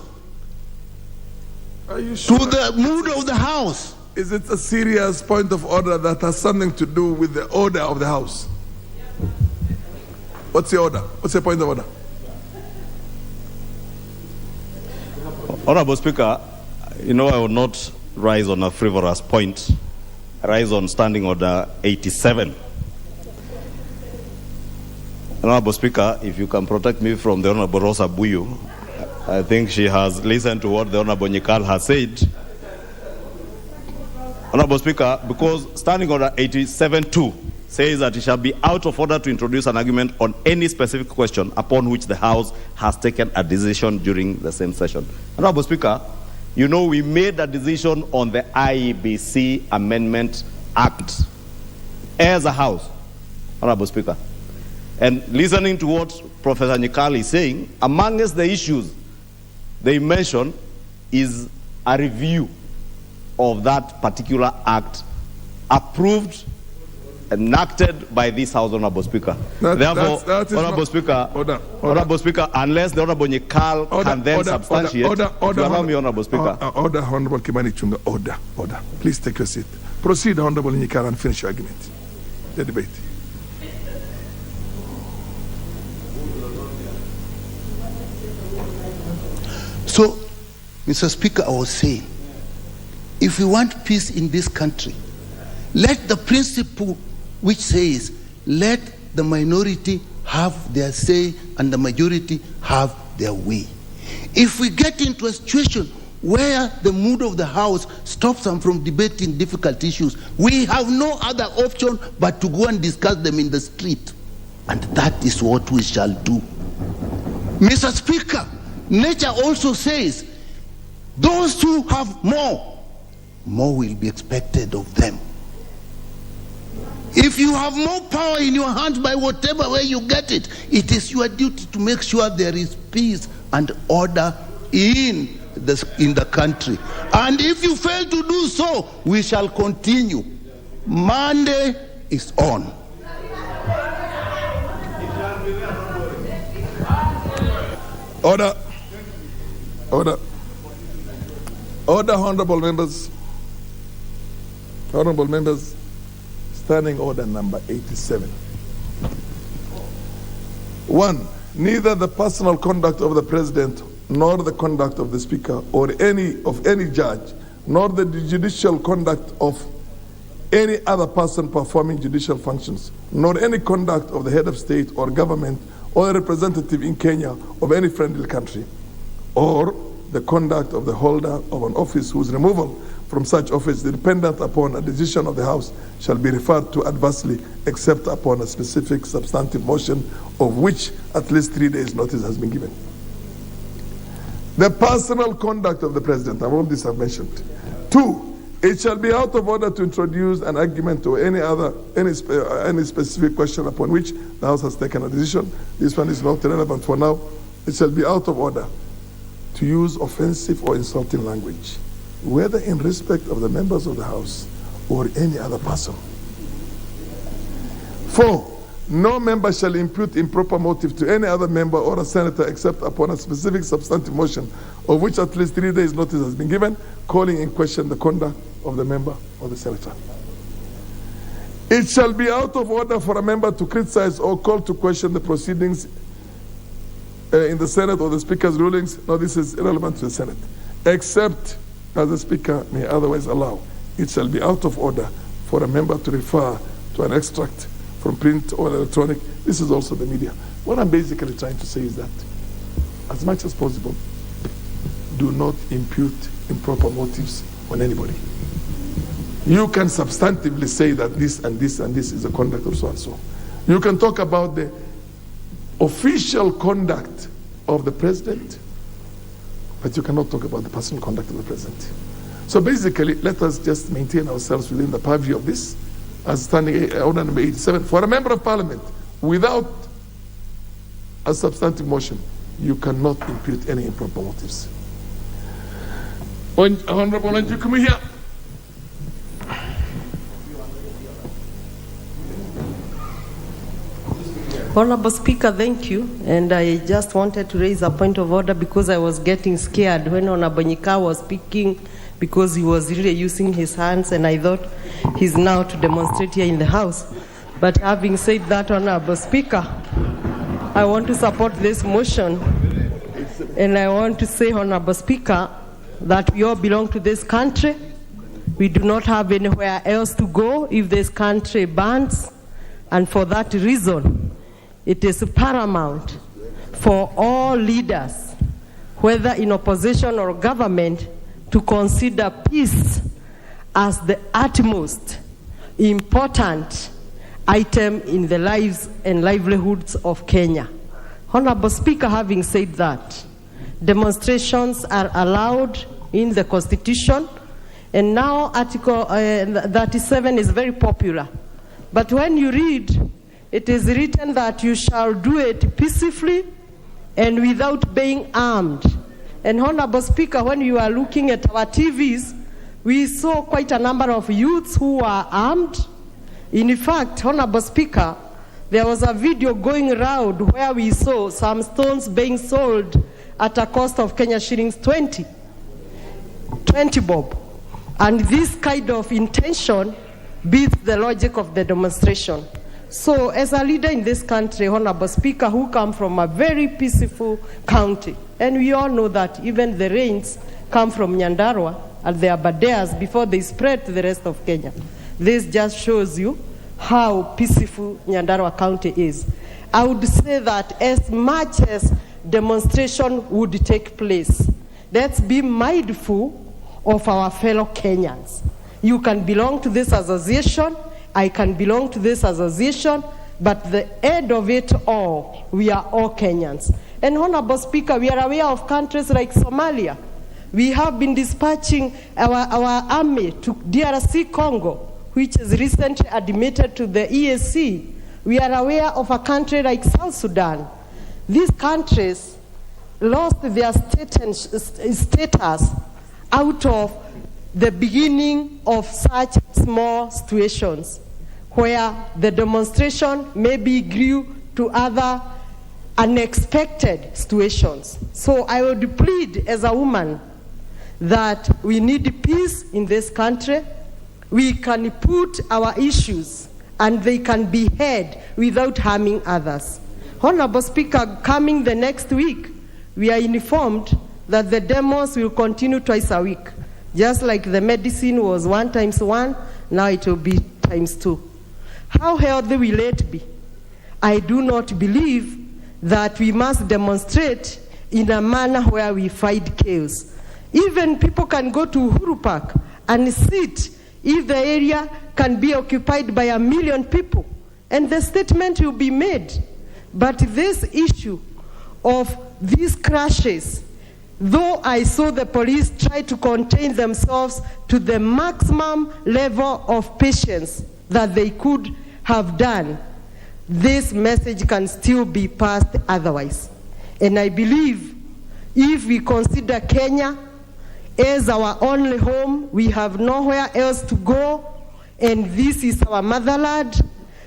to the mood of the house, is it a serious point of order that has something to do with the order of the house? What's the order? What's the point of order? Honorable Speaker, you know I will not rise on a frivolous point. I rise on Standing Order 87. Honorable Speaker, if you can protect me from the Honorable Rosa Buyu, I think she has listened to what the Honorable Nyikal has said. Honorable Speaker, because Standing Order 87-2 says that it shall be out of order to introduce an argument on any specific question upon which the House has taken a decision during the same session. Honorable Speaker, you know we made a decision on the IEBC Amendment Act as a House, Honorable Speaker. And listening to what Professor Nyikal is saying, amongst the issues they mention is a review of that particular act approved, enacted by this House, Honorable Speaker. Therefore, Honorable Speaker, Honorable Speaker, unless the Honorable Nyikal can then substantiate, allow me, Honorable Speaker. Order, Honorable Kimani Chunga, order. Please take your seat. Proceed, Honorable Nyikal, and finish your argument. The debate. So, Mr. Speaker, I was saying, if we want peace in this country, let the principle which says, let the minority have their say and the majority have their way. If we get into a situation where the mood of the House stops them from debating difficult issues, we have no other option but to go and discuss them in the street. And that is what we shall do. Mr. Speaker, nature also says, those who have more will be expected of them. If you have more power in your hands by whatever way you get it, it is your duty to make sure there is peace and order in in the country. And if you fail to do so, we shall continue. Monday is on. Order. Order. Order, honorable members. Honorable members, standing order number 87. 1. Neither the personal conduct of the president nor the conduct of the speaker or any judge, nor the judicial conduct of any other person performing judicial functions, nor any conduct of the head of state or government or a representative in Kenya of any friendly country, or the conduct of the holder of an office whose removal from such office dependent upon a decision of the House shall be referred to adversely except upon a specific substantive motion of which at least 3 days notice has been given. The personal conduct of the president, all this I've mentioned. 2, it shall be out of order to introduce an argument or any specific question upon which the House has taken a decision. This one is not relevant for now. It shall be out of order to use offensive or insulting language, whether in respect of the members of the House or any other person. 4, no member shall impute improper motive to any other member or a senator except upon a specific substantive motion of which at least 3 days notice has been given, calling in question the conduct of the member or the senator. It shall be out of order for a member to criticize or call to question the proceedings in the Senate or the Speaker's rulings. No, this is irrelevant to the Senate, except as the Speaker may otherwise allow. It shall be out of order for a member to refer to an extract from print or electronic. This is also the media. What I'm basically trying to say is that, as much as possible, do not impute improper motives on anybody. You can substantively say that this and this and this is the conduct of so and so. You can talk about the official conduct of the president, but you cannot talk about the personal conduct of the president. So basically, let us just maintain ourselves within the purview of this. As standing order number 87, for a member of parliament, without a substantive motion, you cannot impute any improper motives. Honorable Anju, come here. Honorable Speaker, thank you. And I just wanted to raise a point of order because I was getting scared when Honorable Nyika was speaking, because he was really using his hands, and I thought he's now to demonstrate here in the House. But having said that, Honorable Speaker, I want to support this motion. And I want to say, Honorable Speaker, that we all belong to this country. We do not have anywhere else to go if this country burns. And for that reason, it is paramount for all leaders, whether in opposition or government, to consider peace as the utmost important item in the lives and livelihoods of Kenya. Honorable Speaker, having said that, demonstrations are allowed in the Constitution, and now Article 37 is very popular. But when you read, it is written that you shall do it peacefully and without being armed. And Honorable Speaker, when you are looking at our TVs, we saw quite a number of youths who were armed. In fact, Honorable Speaker, there was a video going around where we saw some stones being sold at a cost of Kenya shillings 20 bob. And this kind of intention beats the logic of the demonstration. So as a leader in this country, Honorable Speaker, who come from a very peaceful county, and we all know that even the rains come from Nyandarua and the Abadeas before they spread to the rest of Kenya. This just shows you how peaceful Nyandarua County is. I would say that as much as demonstration would take place, let's be mindful of our fellow Kenyans. You can belong to this association, I can belong to this association, but the end of it all, we are all Kenyans. And Honorable Speaker, we are aware of countries like Somalia. We have been dispatching our army to DRC Congo, which is recently admitted to the EAC. We are aware of a country like South Sudan. These countries, lost their status out of the beginning of such small situations where the demonstration maybe grew to other unexpected situations. So I would plead as a woman that we need peace in this country. We can put our issues and they can be heard without harming others. Honorable Speaker, coming the next week, we are informed that the demos will continue twice a week. Just like the medicine was 1 times 1, now it will be times 2. How healthy will it be? I do not believe that we must demonstrate in a manner where we fight chaos. Even people can go to Uhuru Park and sit if the area can be occupied by 1 million people, and the statement will be made. But this issue of these crashes, though I saw the police try to contain themselves to the maximum level of patience that they could have done, this message can still be passed otherwise. And I believe if we consider Kenya as our only home, we have nowhere else to go, and this is our motherland,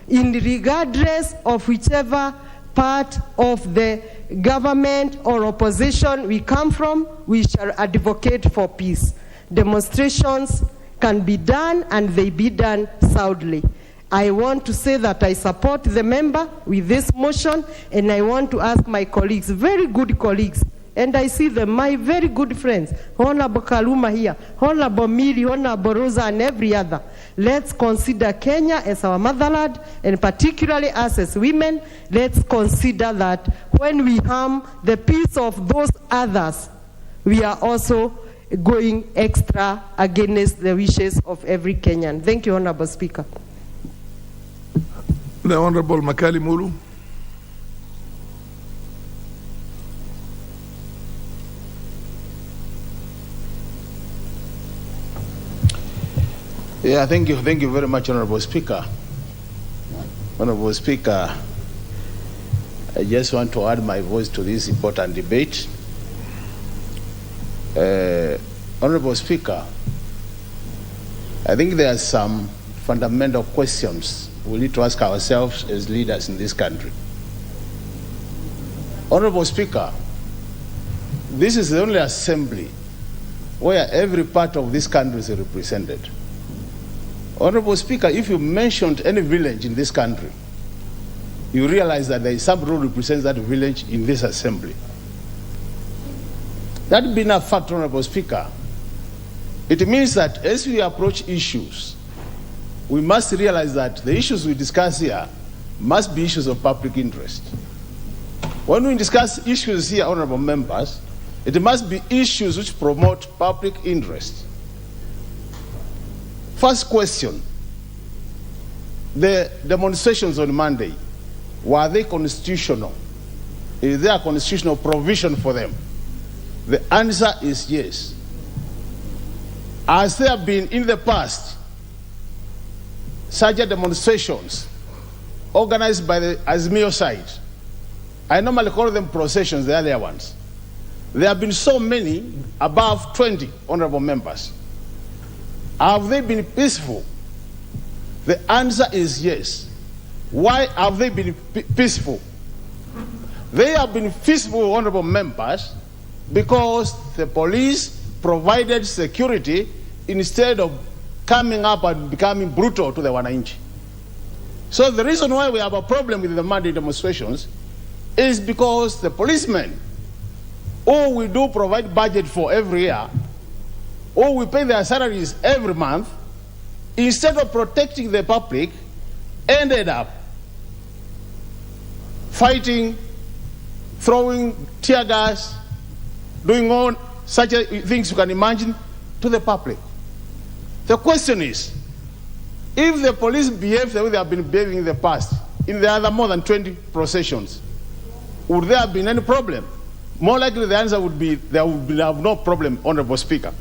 regardless of whichever part of the government or opposition we come from, we shall advocate for peace. Demonstrations can be done, and they be done soundly. I want to say that I support the member with this motion, and I want to ask my colleagues, very good colleagues, and I see them, my very good friends, Honorable Kaluma here, Honorable Miri, Honorable Rosa, and every other. Let's consider Kenya as our motherland, and particularly us as women, let's consider that when we harm the peace of those others, we are also going extra against the wishes of every Kenyan. Thank you, Honorable Speaker. The Honorable Makali Mulu. Yeah, thank you very much, Honorable Speaker. Honorable Speaker, I just want to add my voice to this important debate. Honorable Speaker, I think there are some fundamental questions we need to ask ourselves as leaders in this country. Honorable Speaker, this is the only assembly where every part of this country is represented. Honorable Speaker, if you mentioned any village in this country, you realize that there is somebody who represents that village in this assembly. That being a fact, Honorable Speaker, it means that as we approach issues, we must realize that the issues we discuss here must be issues of public interest. When we discuss issues here, honorable members, it must be issues which promote public interest. First question, the demonstrations on Monday, were they constitutional? Is there a constitutional provision for them? The answer is yes. Has there been in the past such demonstrations organized by the Azimio side? I normally call them processions, the earlier ones. There have been so many, above 20 honorable members. Have they been peaceful? The answer is yes. Why have they been peaceful? They have been peaceful, honorable members, because the police provided security instead of coming up and becoming brutal to the wananchi. So the reason why we have a problem with the Monday demonstrations is because the policemen, who we do provide budget for every year, or we pay their salaries every month, instead of protecting the public, ended up fighting, throwing tear gas, doing all such things you can imagine to the public. The question is, if the police behave the way they have been behaving in the past, in the other more than 20 processions, would there have been any problem? More likely the answer would be there would have no problem, Honorable Speaker.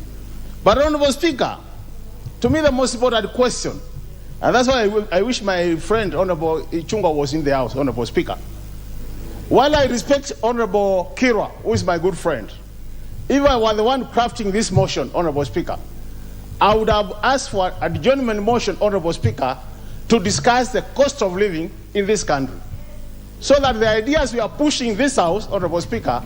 But Honorable Speaker, to me the most important question, and that's why I wish my friend Honorable Ichungwa was in the House, Honorable Speaker, While I respect Honorable Kira, who is my good friend, if I were the one crafting this motion, Honorable Speaker, I would have asked for an adjournment motion, Honorable Speaker, to discuss the cost of living in this country. So that the ideas we are pushing in this House, Honorable Speaker,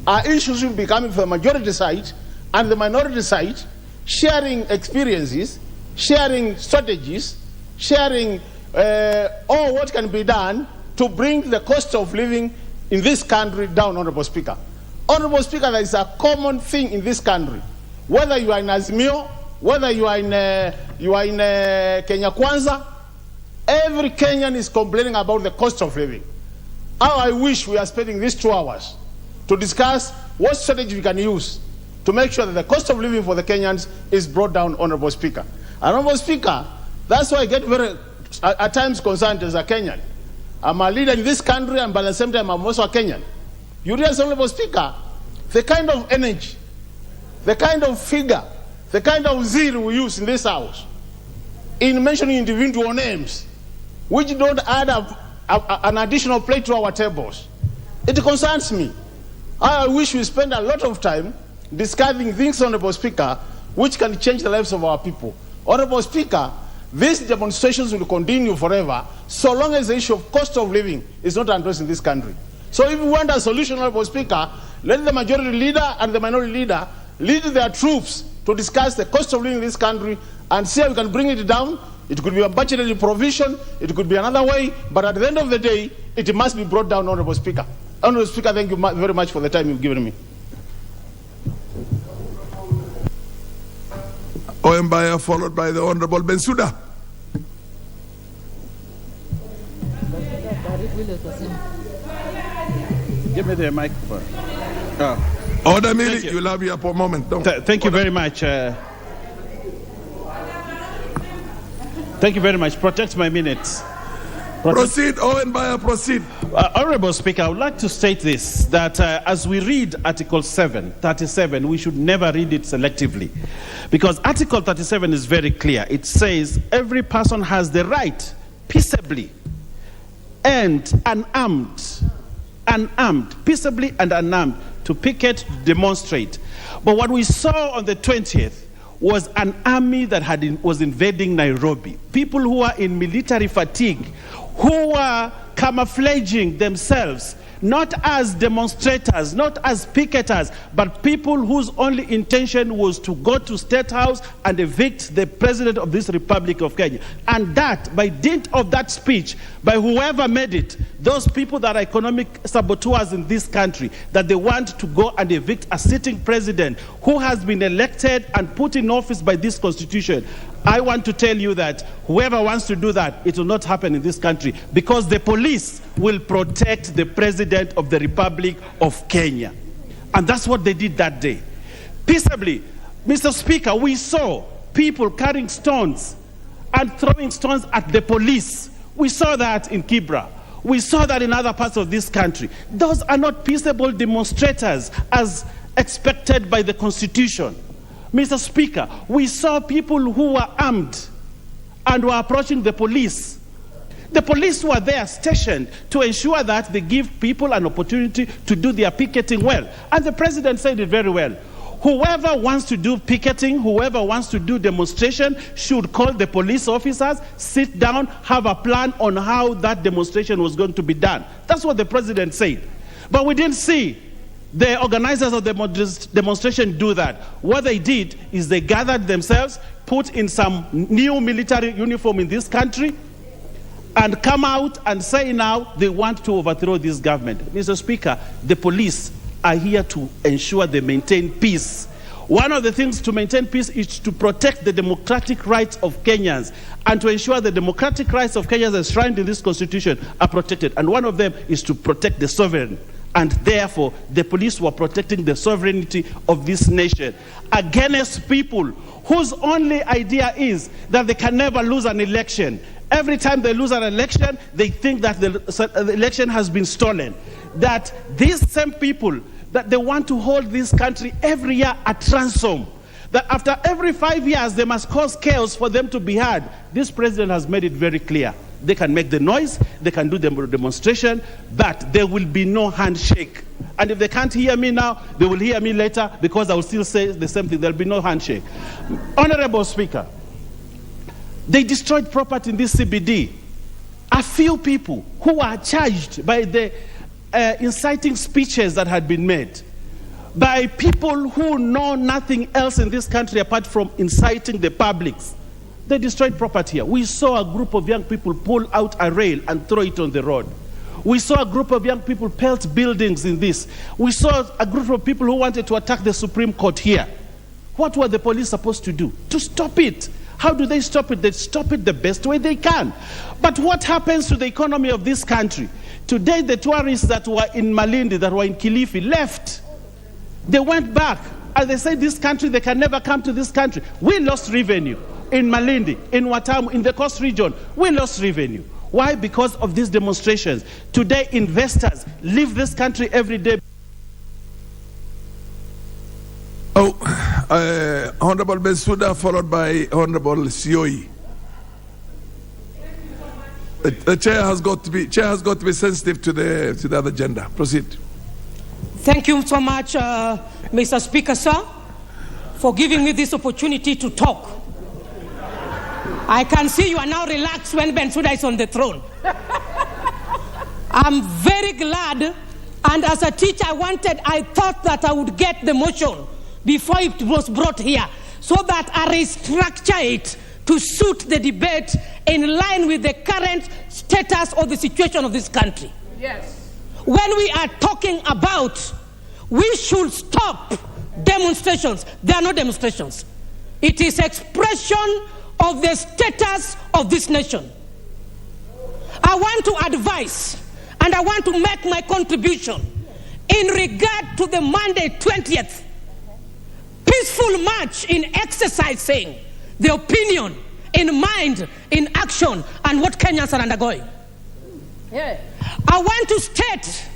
are issues will be coming from the majority side and the minority side, sharing experiences, sharing strategies, sharing all what can be done to bring the cost of living in this country down, Honorable Speaker. Honorable Speaker, there is a common thing in this country. Whether you are in Azimio, whether you are in Kenya Kwanza, every Kenyan is complaining about the cost of living. How I wish we are spending these 2 hours to discuss what strategy we can use to make sure that the cost of living for the Kenyans is brought down, Honorable Speaker. Honorable Speaker, that's why I get very, at times, concerned as a Kenyan. I'm a leader in this country, and by the same time, I'm also a Kenyan. You realize, Honorable Speaker, the kind of energy, the kind of figure, the kind of zeal we use in this House in mentioning individual names, which don't add up an additional plate to our tables. It concerns me. I wish we spend a lot of time discussing things, Honorable Speaker, which can change the lives of our people. Honorable Speaker, these demonstrations will continue forever so long as the issue of cost of living is not addressed in this country. So if we want a solution, Honorable Speaker, let the majority leader and the minority leader lead their troops to discuss the cost of living in this country and see how we can bring it down. It could be a budgetary provision, it could be another way, but at the end of the day, it must be brought down, Honorable Speaker. Honorable Speaker, thank you very much for the time you've given me. Oembaya, followed by the Honorable Bensouda. Give me the microphone. Order, Mili, you'll have your moment. Thank you very much. Thank you very much. Protect my minutes. Proceed, Oembaya, proceed. Honorable Speaker, I would like to state this, that as we read Article 37, we should never read it selectively. Because Article 37 is very clear. It says every person has the right, peaceably and unarmed, peaceably and unarmed, to picket, demonstrate. But what we saw on the 20th was an army that was invading Nairobi. People who are in military fatigue, who are camouflaging themselves, not as demonstrators, not as picketers, but people whose only intention was to go to State House and evict the President of this Republic of Kenya. And that, by dint of that speech, by whoever made it, those people that are economic saboteurs in this country, that they want to go and evict a sitting president who has been elected and put in office by this constitution, I want to tell you that whoever wants to do that, it will not happen in this country, because the police will protect the President of the Republic of Kenya. And that's what they did that day. Peaceably, Mr. Speaker, we saw people carrying stones and throwing stones at the police. We saw that in Kibra. We saw that in other parts of this country. Those are not peaceable demonstrators as expected by the Constitution. Mr. Speaker, we saw people who were armed and were approaching the police. The police were there stationed to ensure that they give people an opportunity to do their picketing well. And the president said it very well. Whoever wants to do picketing, whoever wants to do demonstration should call the police officers, sit down, have a plan on how that demonstration was going to be done. That's what the president said. But we didn't see the organizers of the demonstration do that. What they did is they gathered themselves, put in some new military uniform in this country, and come out and say now they want to overthrow this government. Mr. Speaker, the police are here to ensure they maintain peace. One of the things to maintain peace is to protect the democratic rights of Kenyans and to ensure the democratic rights of Kenyans enshrined in this constitution are protected. And one of them is to protect the sovereign. And therefore, the police were protecting the sovereignty of this nation against people whose only idea is that they can never lose an election. Every time they lose an election, they think that the election has been stolen. That these same people, that they want to hold this country every year at ransom. That after every 5 years, they must cause chaos for them to be heard. This president has made it very clear They can make the noise, they can do the demonstration, but there will be no handshake. And if they can't hear me now, they will hear me later, because I will still say the same thing. There will be no handshake. Honorable Speaker, they destroyed property in this CBD. A few people who are charged by the inciting speeches that had been made by people who know nothing else in this country apart from inciting the publics. They destroyed property here. We saw a group of young people pull out a rail and throw it on the road. We saw a group of young people pelt buildings in this. We saw a group of people who wanted to attack the Supreme Court here. What were the police supposed to do? To stop it. How do they stop it? They stop it the best way they can. But what happens to the economy of this country? Today, the tourists that were in Malindi, that were in Kilifi, left. They went back. And they said, this country, they can never come to this country. We lost revenue in Malindi, in Watamu, in the coast region. We lost revenue. Why? Because of these demonstrations. Today, investors leave this country every day. Honorable Bensuda, followed by Honorable Sioi. The chair has got to be sensitive to the other agenda. Proceed. Thank you so much, Mr. Speaker, sir, for giving me this opportunity to talk. I can see you are now relaxed when Bensuda is on the throne. I'm very glad, and as a teacher, I thought that I would get the motion before it was brought here, so that I restructure it to suit the debate in line with the current status of the situation of this country. Yes. When we are talking about we should stop demonstrations, they are not demonstrations. It is expression of the status of this nation. I want to advise and I want to make my contribution in regard to the Monday 20th peaceful march in exercising the opinion in mind, in action, and what Kenyans are undergoing. Yeah. I want to state,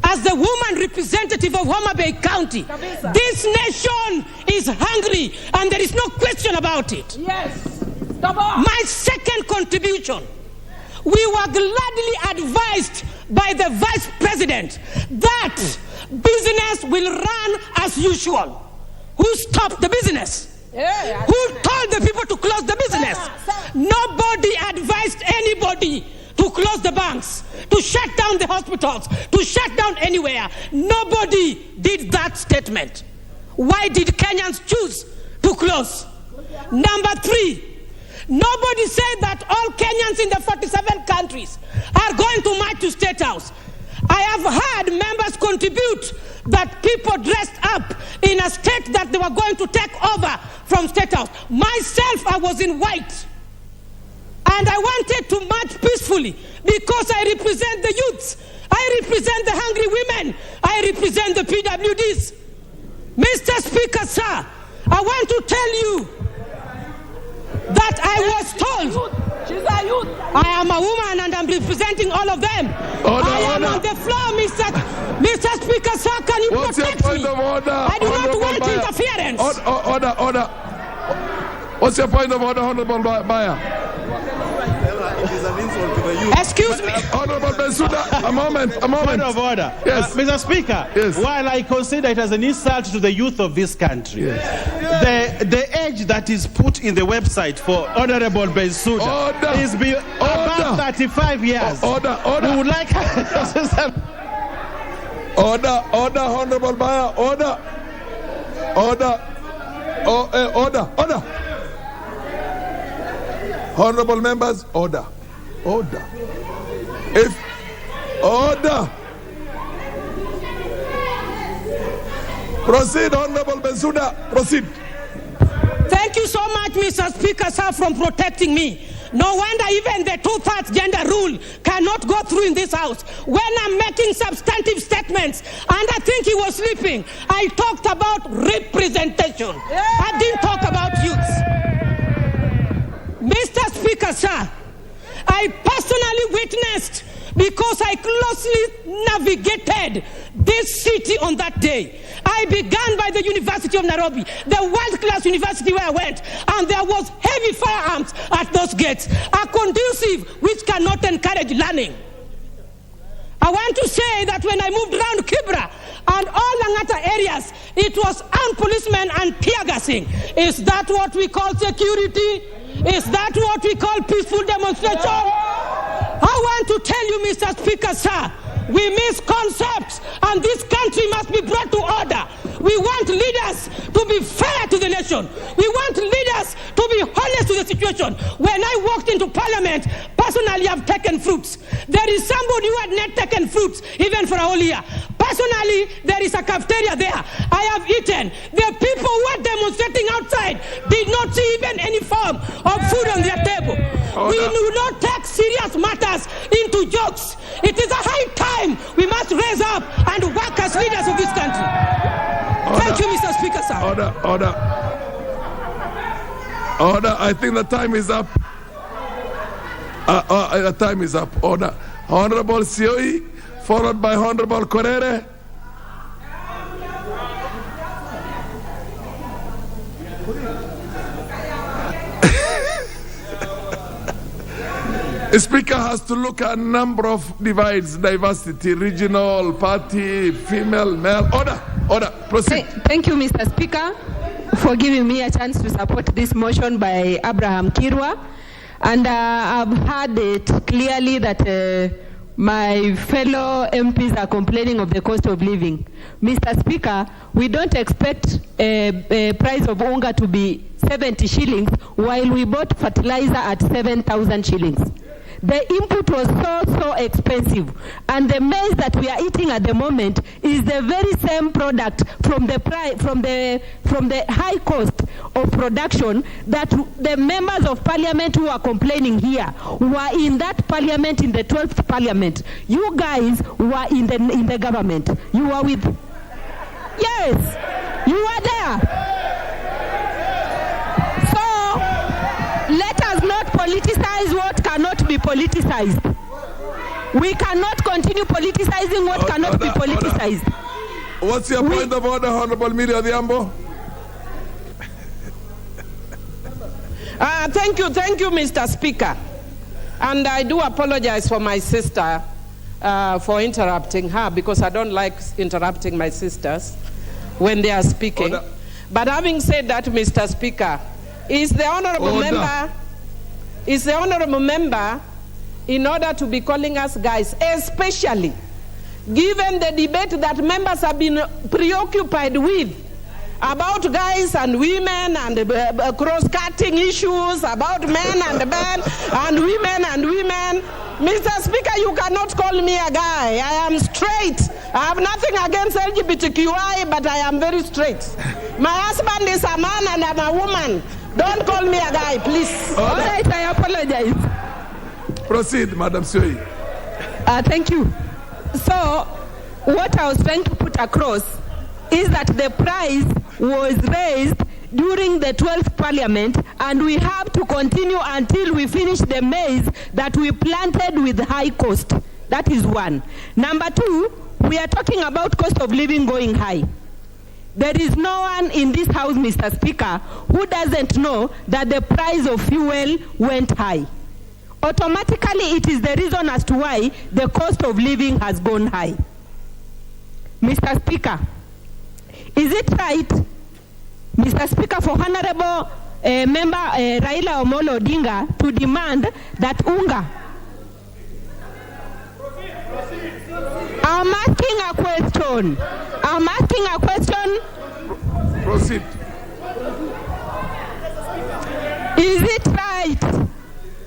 as the woman representative of Homa Bay County, this nation is hungry, and there is no question about it. Yes. My second contribution, we were gladly advised by the Vice President that business will run as usual. Who stopped the business? Yeah. Who told the people to close the business? Nobody advised anybody to close the banks, to shut down the hospitals, to shut down anywhere. Nobody did that statement. Why did Kenyans choose to close? Number 3, nobody said that all Kenyans in the 47 countries are going to march to State House. I have heard members contribute that people dressed up in a state that they were going to take over from State House. Myself, I was in white. And I wanted to march peacefully because I represent the youths. I represent the hungry women. I represent the PWDs. Mr. Speaker, sir, I want to tell you that I was told She's a youth. I am a woman and I'm representing all of them. I am on the floor, Mr. Speaker, sir, can you protect me? I do not want interference. Order. What's your point of order, Honorable Bayer? Excuse me. Honorable Bensuda, a moment. Point of order. Yes. Mr. Speaker, yes. While I consider it as an insult to the youth of this country, yes, the age that is put in the website for Honorable Bensuda is about 35 years. Order. We would like Order, Honorable Bayer, order. Honorable members, order. Order. Proceed, Honorable Bensuda, proceed. Thank you so much, Mr. Speaker, sir, for protecting me. No wonder even the 2/3 gender rule cannot go through in this house. When I'm making substantive statements, and I think he was sleeping, I talked about representation. I didn't talk about youths. Mr. Speaker, sir, I personally witnessed witnessed because I closely navigated this city on that day. I began by the University of Nairobi, the world-class university where I went, and there was heavy firearms at those gates, a conducive which cannot encourage learning. I want to say that when I moved around Kibra and all Langata areas, it was armed policemen and tear gassing. Is that what we call security? Is that what we call peaceful demonstration? I want to tell you, Mr. Speaker, sir, we miss concepts, and this country must be brought to order. We want leaders to be fair to the nation. We want leaders to be honest to the situation. When I walked into Parliament, personally, I've taken fruits. There is somebody who had not taken fruits even for a whole year. Personally, there is a cafeteria there. I have eaten. The people who are demonstrating outside did not see even any form of food on their table. We do not take serious matters into jokes. It is a high time we must raise up and work as leaders of this country. Thank you, Mr. Speaker, sir. Order. I think the time is up. The time is up. Order. Honorable Sioi, followed by Honorable Korere. The Speaker has to look at a number of divides, diversity, regional, party, female, male. Order. Proceed. Thank you, Mr. Speaker, for giving me a chance to support this motion by Abraham Kirwa. And I've heard it clearly that my fellow MPs are complaining of the cost of living. Mr. Speaker, we don't expect a price of unga to be 70 shillings while we bought fertilizer at 7,000 shillings. The input was so expensive, and the maize that we are eating at the moment is the very same product from the high cost of production that the members of parliament who are complaining here were in that parliament, in the 12th parliament. You guys were in the government. You were with, yes, you were there. Let us not politicize what cannot be politicized. We cannot continue politicizing what cannot be politicized. What's your point of order, Honorable Miriam Diambo? Thank you, Mr. Speaker. And I do apologize for my sister for interrupting her, because I don't like interrupting my sisters when they are speaking. Order. But having said that, Mr. Speaker, is the honorable member in order to be calling us guys, especially given the debate that members have been preoccupied with about guys and women and cross-cutting issues about men and men and women. Mr. Speaker, you cannot call me a guy. I am straight. I have nothing against LGBTQI, but I am very straight. My husband is a man and I'm a woman. Don't call me a guy, please. All right, I apologize. Proceed, Madam Sioi. Thank you. So, what I was trying to put across is that the price was raised during the 12th parliament, and we have to continue until we finish the maize that we planted with high cost. That is one. Number two, we are talking about cost of living going high. There is no one in this house, Mr. Speaker, who doesn't know that the price of fuel went high. Automatically, it is the reason as to why the cost of living has gone high. Mr. Speaker, is it right, Mr. Speaker, for Honorable Member Raila Omolo Odinga to demand that unga? I'm asking a question. Proceed. Is it right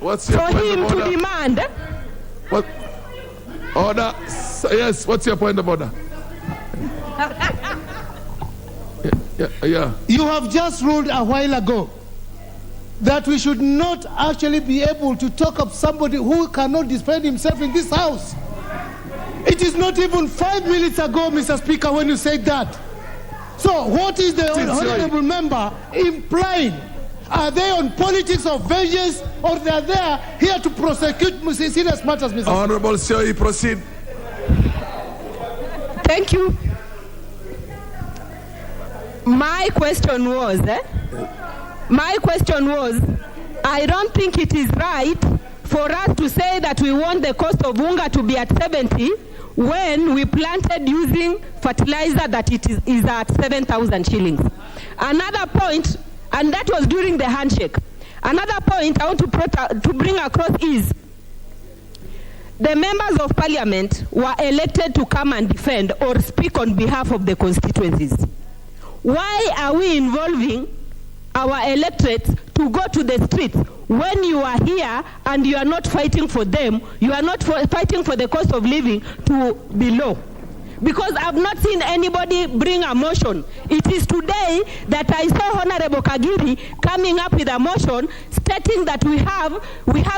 What's your for point him of order? to demand? What? Order. Yes, what's your point of order? Yeah. You have just ruled a while ago that we should not actually be able to talk of somebody who cannot defend himself in this house. It is not even 5 minutes ago, Mr. Speaker, when you said that. So what is the honorable member implying? Are they on politics of vengeance, or they are there here to prosecute serious matters, Mr. Honorable Sio, proceed. Thank you. My question was, I don't think it is right for us to say that we want the cost of unga to be at 70 when we planted using fertilizer that it is at 7,000 shillings. Another point, and that was during the handshake. Another point I want to bring across is the members of parliament were elected to come and defend or speak on behalf of the constituencies. Why are we involving our electorates to go to the streets when you are here and you are not fighting for them, you are not fighting for the cost of living to be low? Because I've not seen anybody bring a motion. It is today that I saw Honorable Kagiri coming up with a motion stating that we have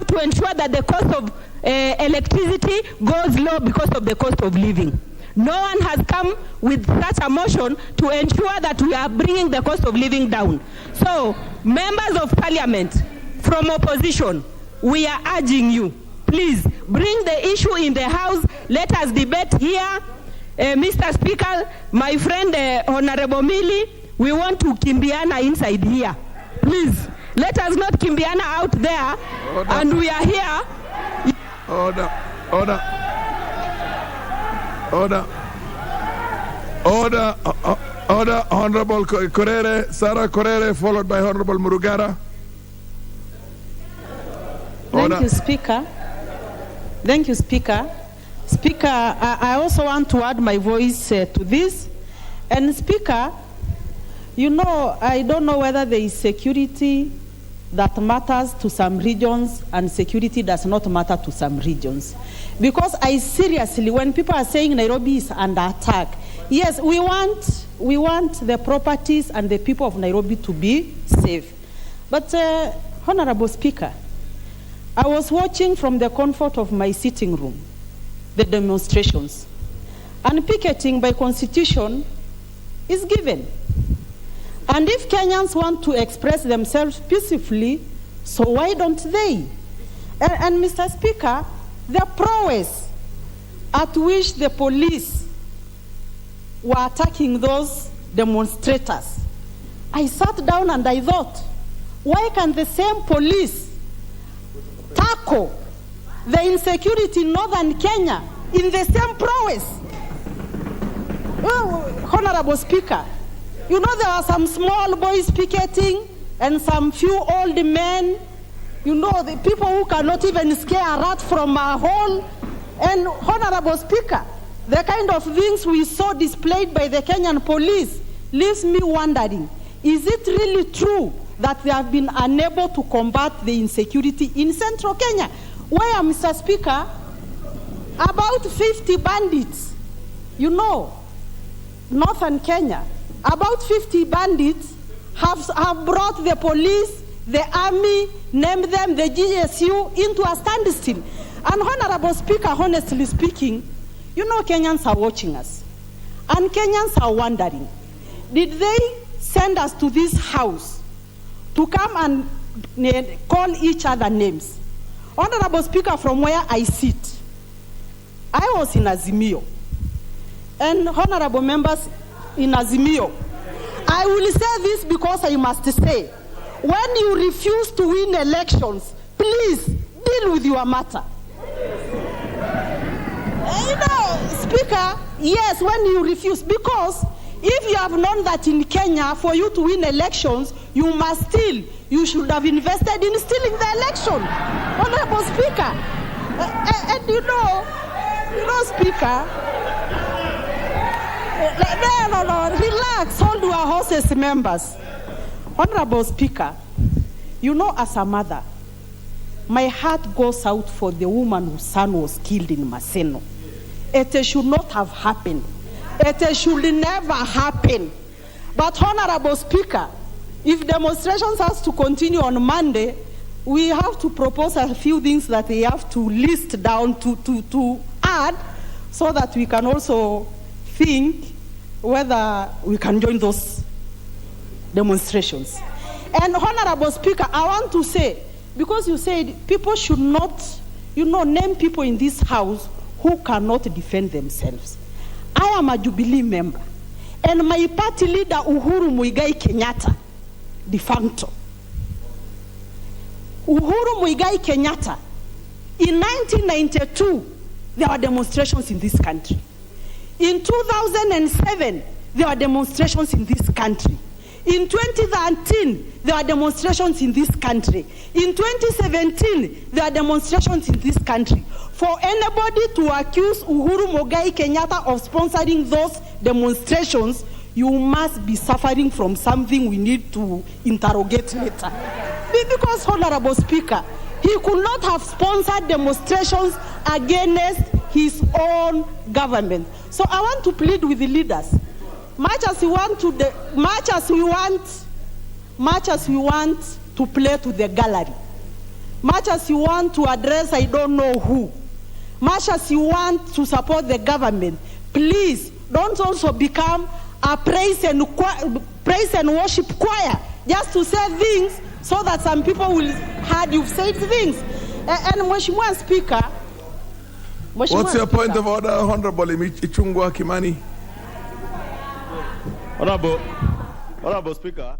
to ensure that the cost of electricity goes low because of the cost of living. No one has come with such a motion to ensure that we are bringing the cost of living down. So, members of parliament from opposition, we are urging you, please bring the issue in the House. Let us debate here. Mr. Speaker, my friend Honorable Mili, we want to Kimbiana inside here. Please, let us not Kimbiana out there. Order. And we are here. Order. Honorable Correre, Sarah Correre, followed by Honorable Murugara. Thank you, Speaker. Thank you, Speaker. Speaker, I also want to add my voice to this. And Speaker, you know, I don't know whether there is security that matters to some regions and security does not matter to some regions. Because I seriously, when people are saying Nairobi is under attack, yes, we want the properties and the people of Nairobi to be safe. But Honorable Speaker, I was watching from the comfort of my sitting room the demonstrations. And picketing by constitution is given. And if Kenyans want to express themselves peacefully, so why don't they? And Mr. Speaker, the prowess at which the police were attacking those demonstrators, I sat down and I thought, why can the same police tackle the insecurity in northern Kenya in the same prowess? Well, Honorable Speaker, you know there are some small boys picketing and some few old men, you know, the people who cannot even scare a rat from a hole. And Honorable Speaker, the kind of things we saw displayed by the Kenyan police leaves me wondering, is it really true that they have been unable to combat the insecurity in central Kenya? Where, Mr. Speaker, about 50 bandits, you know, northern Kenya, about 50 bandits have brought the police, the army, name them, the GSU, into a standstill. And Honorable Speaker, honestly speaking, you know Kenyans are watching us. And Kenyans are wondering, did they send us to this house to come and call each other names? Honorable Speaker, from where I sit, I was in Azimio. And honorable members in Azimio, I will say this because I must say, when you refuse to win elections, please deal with your matter. You know, Speaker, yes, when you refuse, because if you have known that in Kenya, for you to win elections, you must steal. You should have invested in stealing the election. Honorable Speaker, and you know, Speaker, no, relax, hold your horses, members. Honorable Speaker, you know, as a mother, my heart goes out for the woman whose son was killed in Maseno. It should not have happened. It should never happen. But Honorable Speaker, if demonstrations has to continue on Monday, we have to propose a few things that they have to list down to add, so that we can also think whether we can join those demonstrations. And Honorable Speaker, I want to say, because you said people should not, name people in this house who cannot defend themselves. I am a Jubilee member, and my party leader Uhuru Muigai Kenyatta, de facto. Uhuru Muigai Kenyatta, in 1992, there were demonstrations in this country. In 2007, there were demonstrations in this country. In 2013, there were demonstrations in this country. In 2017, there were demonstrations in this country. For anybody to accuse Uhuru Muigai Kenyatta of sponsoring those demonstrations, you must be suffering from something we need to interrogate later. Because, Honorable Speaker, he could not have sponsored demonstrations against his own government. So I want to plead with the leaders. Much as we want to play to the gallery, much as you want to address I don't know who, much as you want to support the government, please don't also become a praise and worship choir just to say things so that some people will hear you've said things. And Mheshimiwa Speaker, what's your point of order, Honorable Ichung'wah Kimani? Honorable Speaker.